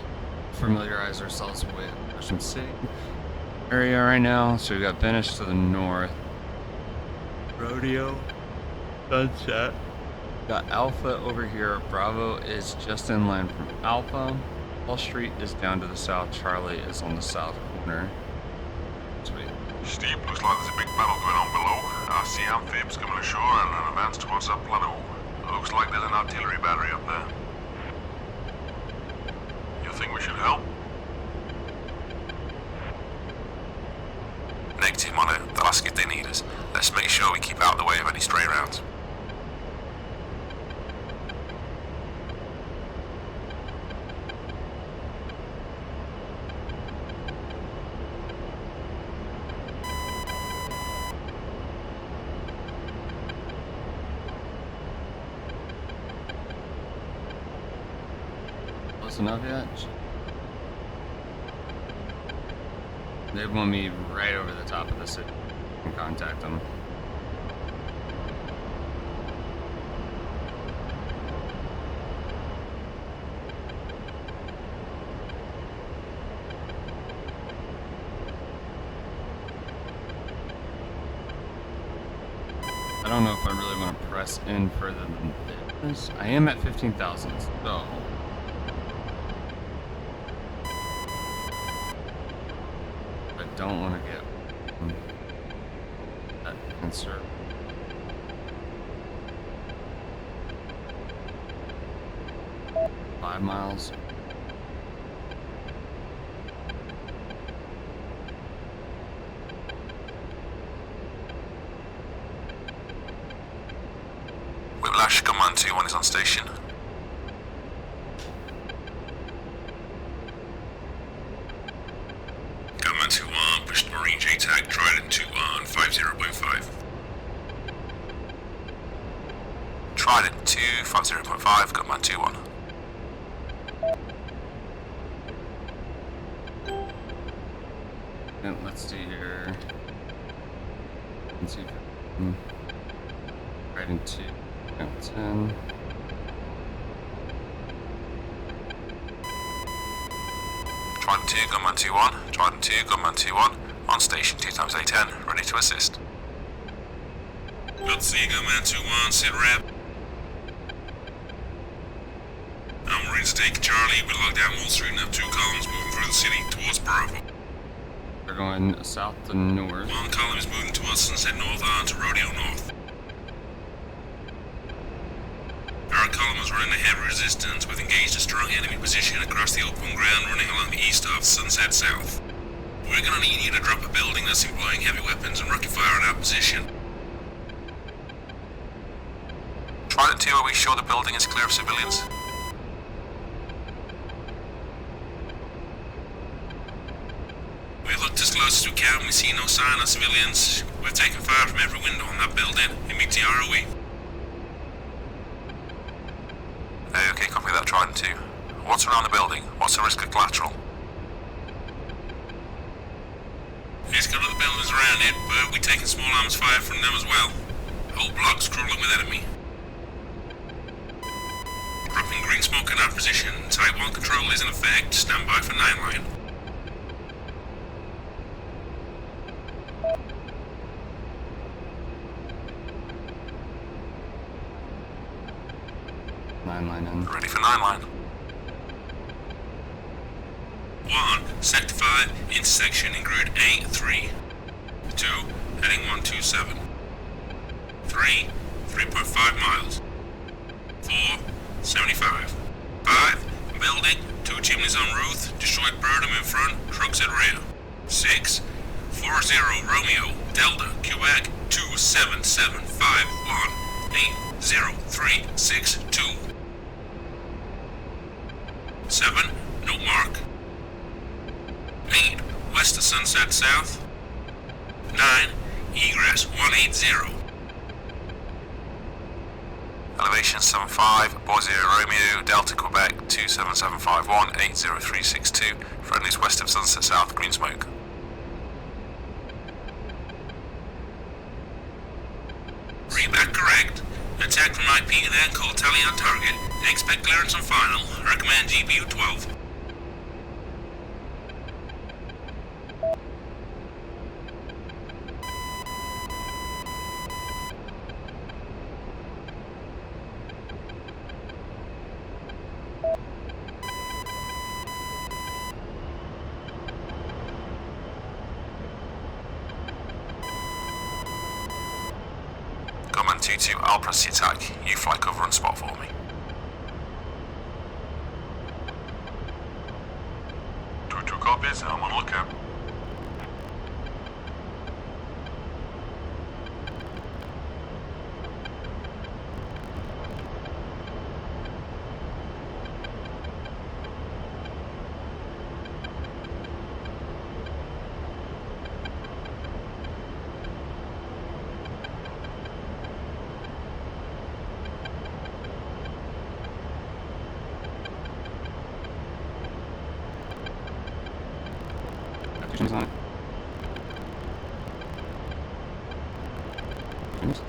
familiarize ourselves with Qeshm City area right now. So we got Venice to the north, Rodeo, Sunset. Got Alpha over here. Bravo is just inland from Alpha. Wall Street is down to the south. Charlie is on the south corner. Sweet. Steve, looks like there's a big battle going on below. I see amphibs coming ashore and an advance towards that plateau. Looks like there's an artillery battery up there. You think we should help? Negative, Mono. They'll ask if they need us. Let's make sure we keep out of the way of any stray rounds. Close enough yet? They want me right over the top of the city. I can contact them. I don't know if I really want to press in further than this. I am at 15,000, so... don't want to get that concerned. Five miles. Whiplash, Gunman 2-1 is on station. Exchange ATAC Trident 2 on 50.5. Trident 2, 50.5, Gunman 2-1. And let's see here. Let's see. Right into count 10. Trident 2, Gunman 2-1. Trident 2, Gunman 2-1. On station 2 times A10, ready to assist. Good to see you, Gunman 2-1, sit rep. Our Marines are taking Charlie. We locked down Wall Street and have 2 columns moving through the city towards Bravo. We're going south to north. 1 column is moving towards Sunset North on to Rodeo North. Our column is running a heavy resistance. We've engaged a strong enemy position across the open ground running along the east of Sunset South. We're gonna need you to drop a building that's employing heavy weapons and rocket fire at our position. Trident 2, are we sure the building is clear of civilians? We've looked as close as we can, we see no sign of civilians. We've taken fire from every window on that building. It meets the ROE. Okay, copy that, Trident 2. What's around the building? What's the risk of collateral? There's got other buildings around it, but we're taking small arms fire from them as well. Whole blocks crawling with enemy. Dropping green smoke in our position. Type 1 control is in effect. Stand by for 9-line. Line in. Ready for 9-line. 1, Sector 5, intersection in grid A3. 2, heading 127. 3, 3.5 miles. 4, 75. 5, building, 2 chimneys en route, destroyed Birdham in front, trucks at rear. 6, 40 Romeo, Delta, Quebec, 27751, 80362. 7, no mark. 8, west of Sunset South. 9, egress 180. Elevation 75, Boise Romeo, Delta Quebec 27751, 80362. Friendlies west of Sunset South, green smoke. Read that correct. Attack from IP then, call tally on target. Expect clearance on final. Recommend GPU 12. Gunman 2-2, I'll press the attack. You fly cover and spot for me. 2-2 copies, I'm on lookout. She's on it. Oops.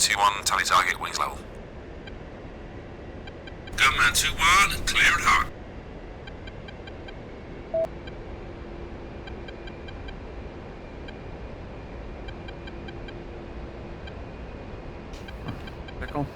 Gunman 2-1, tally target, wings level. Gunman 2-1, clear at hot. Pickle.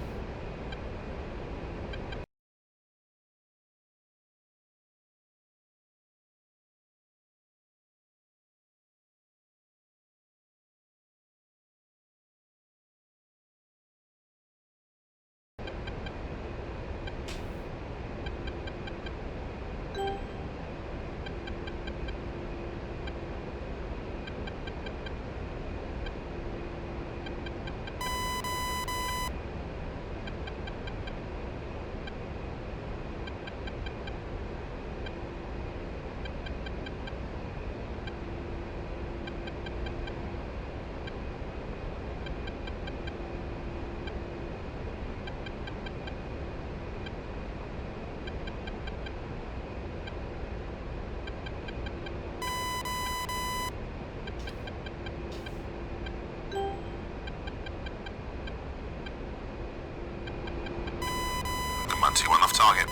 Gunman 2-1 off target.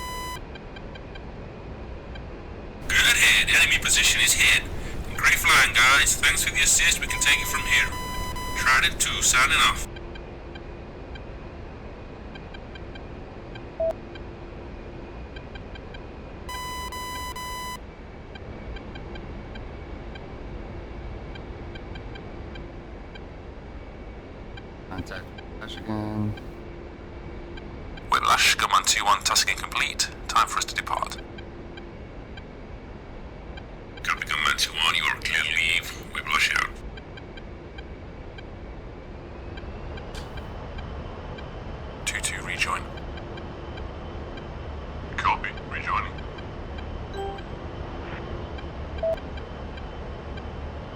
Good hit, enemy position is hit. Great flying, guys. Thanks for the assist, we can take it from here. Trident 2 signing off. Contact Whiplash again. Whiplash, Gunman 2-1, tasking complete. Time for us to depart. Copy, Gunman 2-1, you are clear to leave. Whiplash out. Rejoin. Copy, rejoining.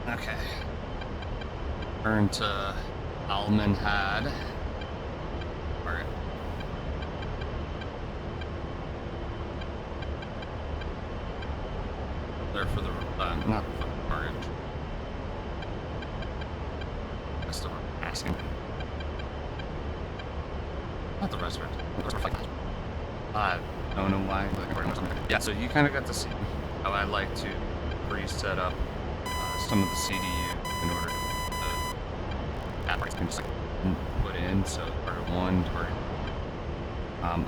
Okay. Turn to Alman Had. Alright. There for the not the target. That's the asking. Not the resident. I don't know why. Yeah, so you kind of got to see how I like to reset up some of the CDU in order to add can just like put in. So target 1, target.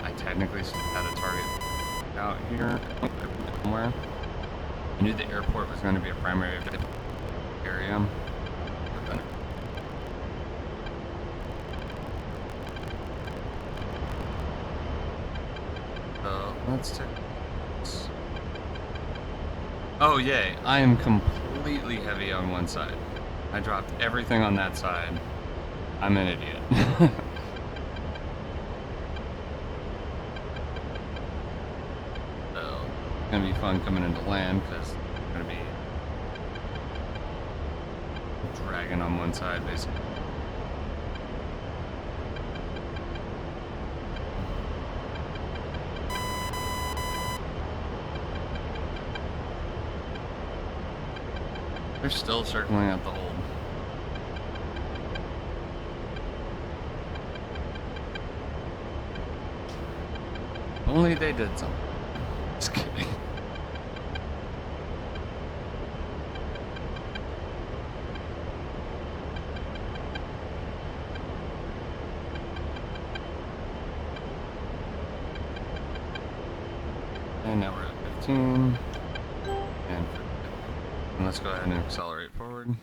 I technically had a target out here somewhere. I knew the airport was going to be a primary area. So let's take this. Oh yay, I am completely heavy on one side. I dropped everything on that side. I'm an idiot. So it's gonna be fun coming into land because it's gonna be dragging on one side basically. They're still circling out the hold. Only they did something. Just kidding. And now we're at 15. And let's go ahead and accelerate forward.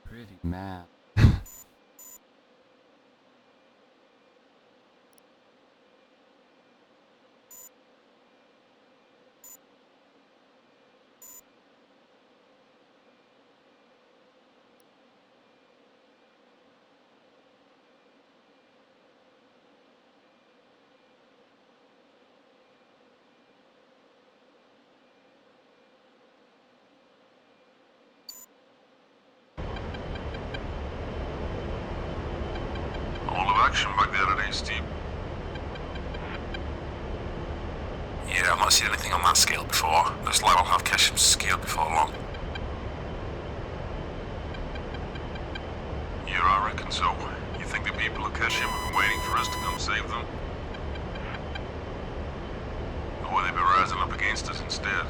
Pretty mad. action back there today, Steve. Yeah, I've not seen anything on that scale before. Looks like we'll have Qeshm's scale before long. Yeah, I reckon so. You think the people of Qeshm have been waiting for us to come save them? Or will they be rising up against us instead?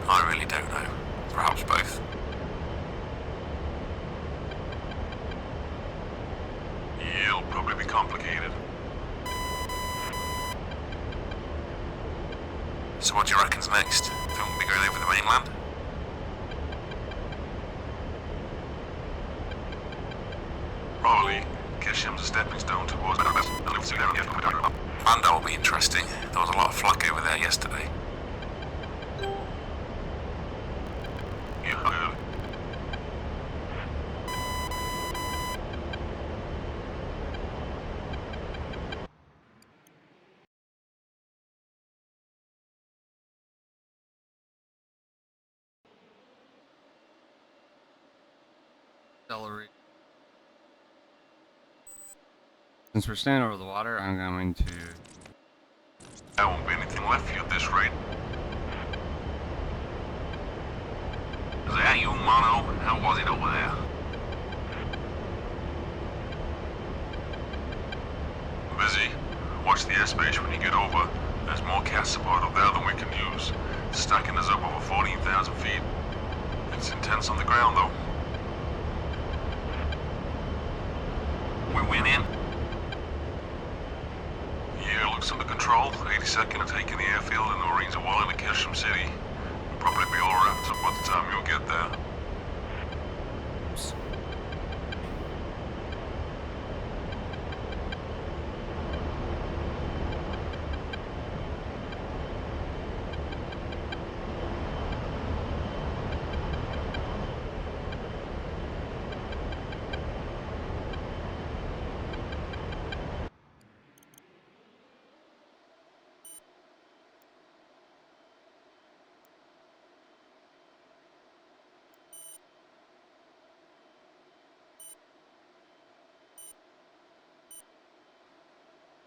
I really don't know. Perhaps both. Yeah, it'll probably be complicated. So what do you reckon's next? Think we'll be going over the mainland? Probably. Qeshm's a stepping stone towards Bandar will be interesting. There was a lot of flak over there yesterday. Yeah, I heard. Celery. Since we're standing over the water, I'm going to. There won't be anything left for you at this rate. Is that you, Mono? How was it over there? Busy. Watch the airspace when you get over. There's more cat support up there than we can use. Stacking us up over 14,000 feet. It's intense on the ground, though. We win in? Yeah, looks under control. 82nd are taking the airfield and the Marines are well into Qeshm City. We'll probably be all wrapped up by the time you'll get there.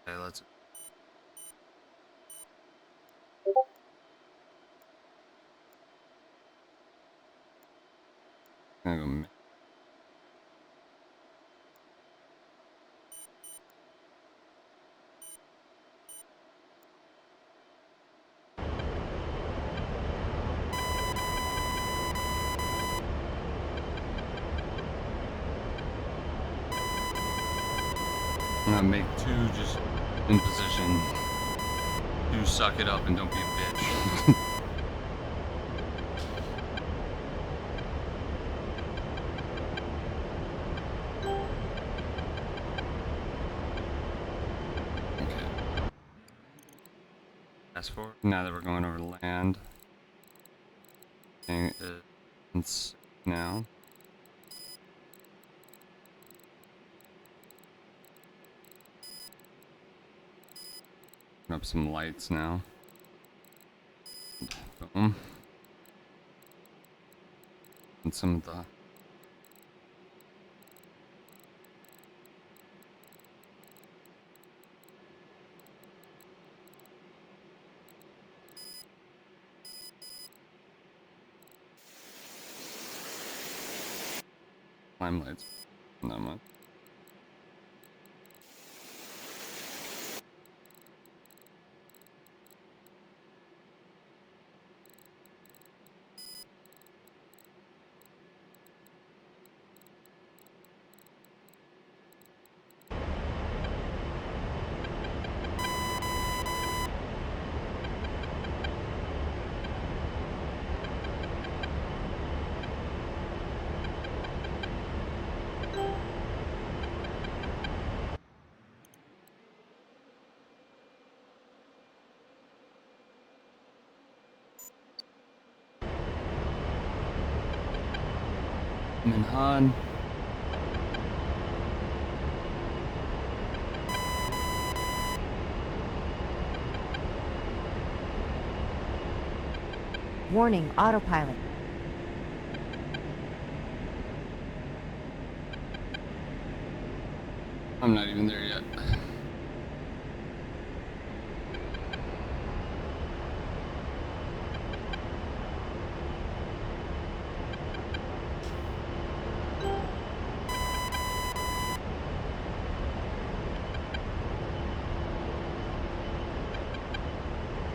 Okay, let's. I'm gonna go. I'm gonna make two just in position. You suck it up and don't be a bitch. Okay. Fast forward. Now that we're going over land. Thing is now. Up some lights now. Boom. And some of the climb lights. Not much. Minhan. Warning, autopilot. I'm not even there yet.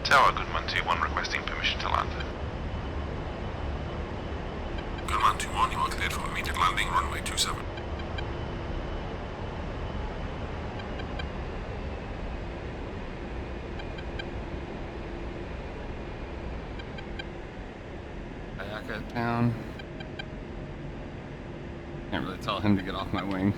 Tower, Gunman 2-1 requesting permission to land. Gunman 2-1, you are cleared for immediate landing, runway 27. Kayak it down. Can't really tell him to get off my wing.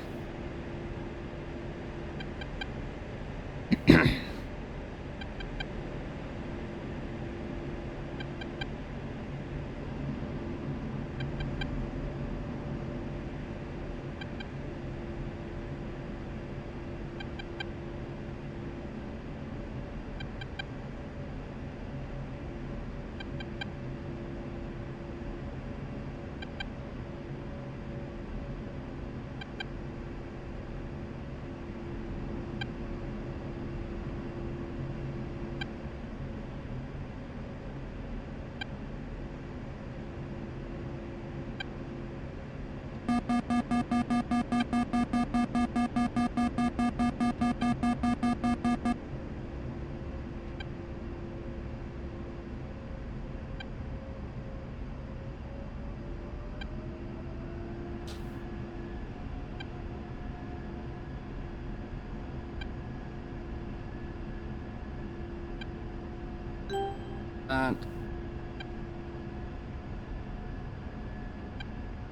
That.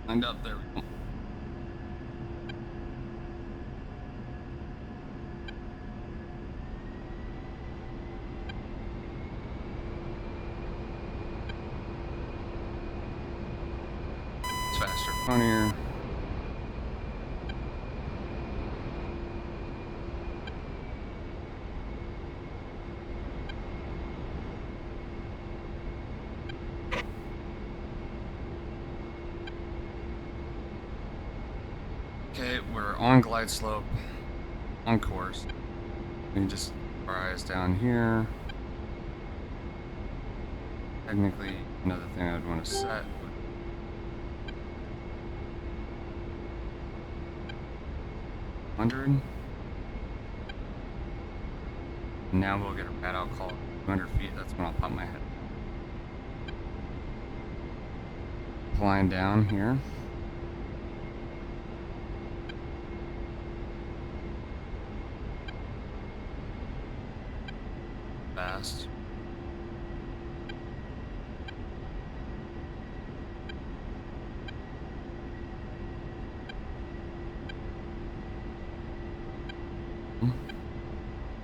Lined up, there we go. It's faster, funnier. Okay, we're on glide slope, on course. We can just keep our eyes down here. Technically, another thing I'd want to set would 100. Now we'll get a pad out call 200 feet. That's when I'll pop my head. Flying down here. Fast.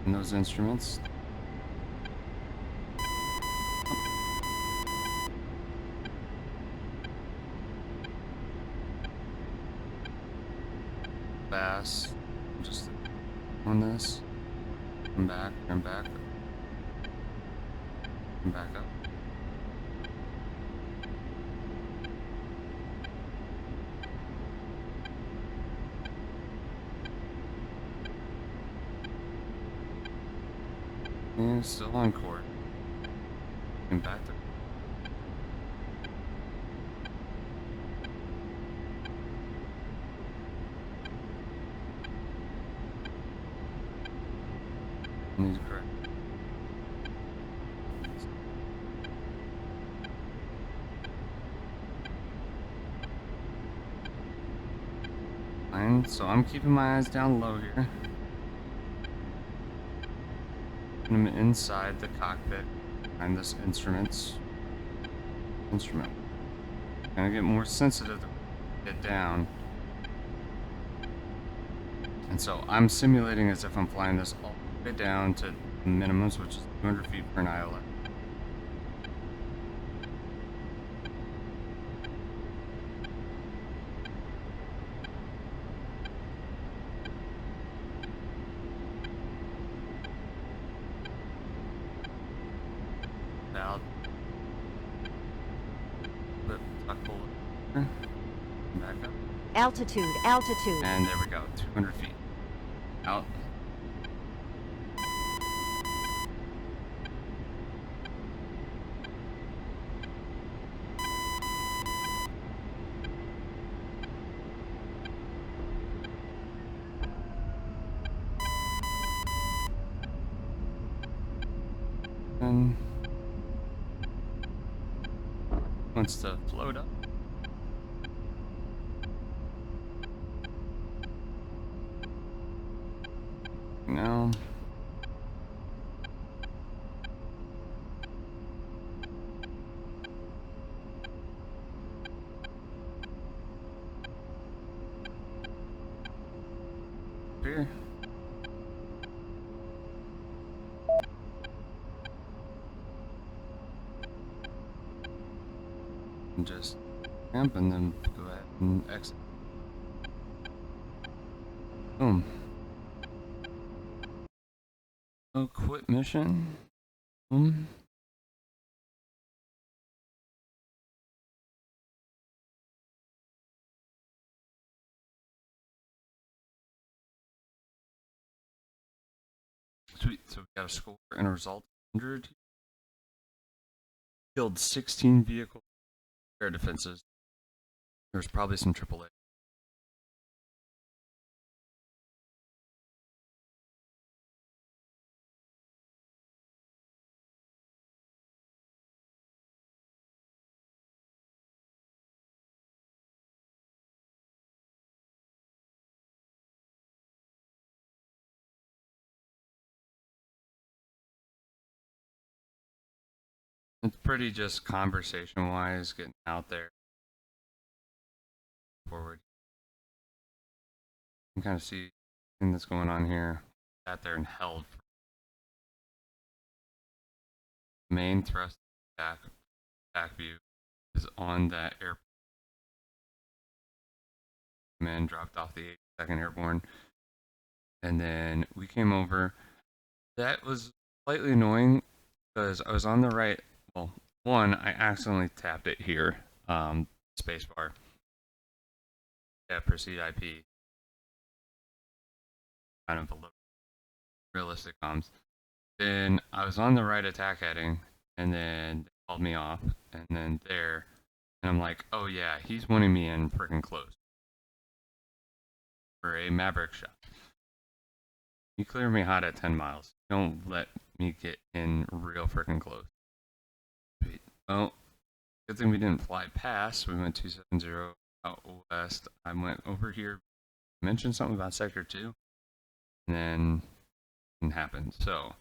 And those instruments. Fast. Just on this. Come back, turn back. Come back up. And still on court. And back to. And he's correct. Fine, so I'm keeping my eyes down low here. I'm inside the cockpit behind this instrument. Gonna get more sensitive to get down. And so I'm simulating as if I'm flying this all the way down to the minimums, which is 200 feet per an ILS. Valve. Flip, tuck, hold. Back up. Altitude, altitude. And there we go, 200 feet. out. And wants to float up. No. Here. And just ramp and then go ahead and exit. Boom. Oh, quit mission. Boom. Sweet. So we got a score and a result. 100. Killed 16 vehicle air defenses. There's probably some AAA. It's pretty just conversation wise, getting out there. Forward. You can kind of see everything that's going on here. Sat there and held. Main thrust back view is on that airport. Man dropped off the 82nd Airborne. And then we came over. That was slightly annoying because I was on the right. Well, one, I accidentally tapped it here. Spacebar. Yeah, proceed IP. Kind of a little realistic comms. Then I was on the right attack heading, and then they called me off, and then there, and I'm like, oh yeah, he's wanting me in freaking close for a Maverick shot. You clear me hot at 10 miles. Don't let me get in real freaking close. Sweet. Oh, good thing we didn't fly past. We went 270 out west. I went over here, mentioned something about Sector 2, and then it didn't happen. So,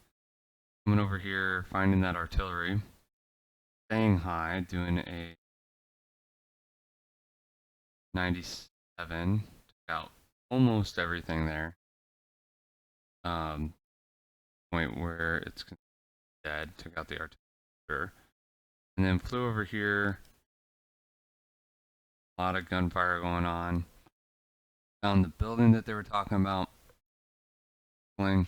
coming over here, finding that artillery, staying high, doing a 97, took out almost everything there. Point where it's dead, took out the artillery, and then flew over here. A lot of gunfire going on. Found the building that they were talking about. They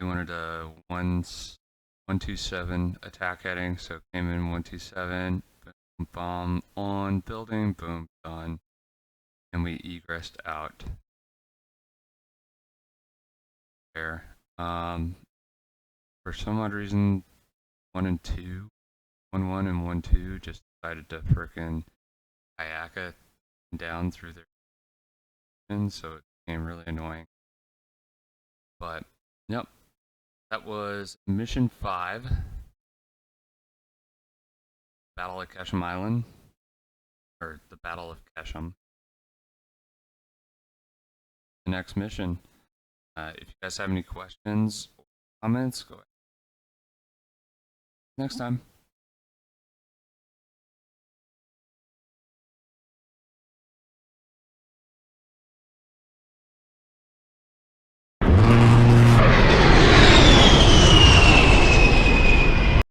wanted a 127 attack heading, so came in 127, boom, bomb on building, boom, done, and we egressed out there. For some odd reason, 1 and 2, 1-1 and 1-2 just decided to frickin' kayak down through their, and so it became really annoying. But yep, that was mission 5, Battle of Qeshm Island, or the Battle of Qeshm. The next mission. If you guys have any questions or comments, go ahead. Next time.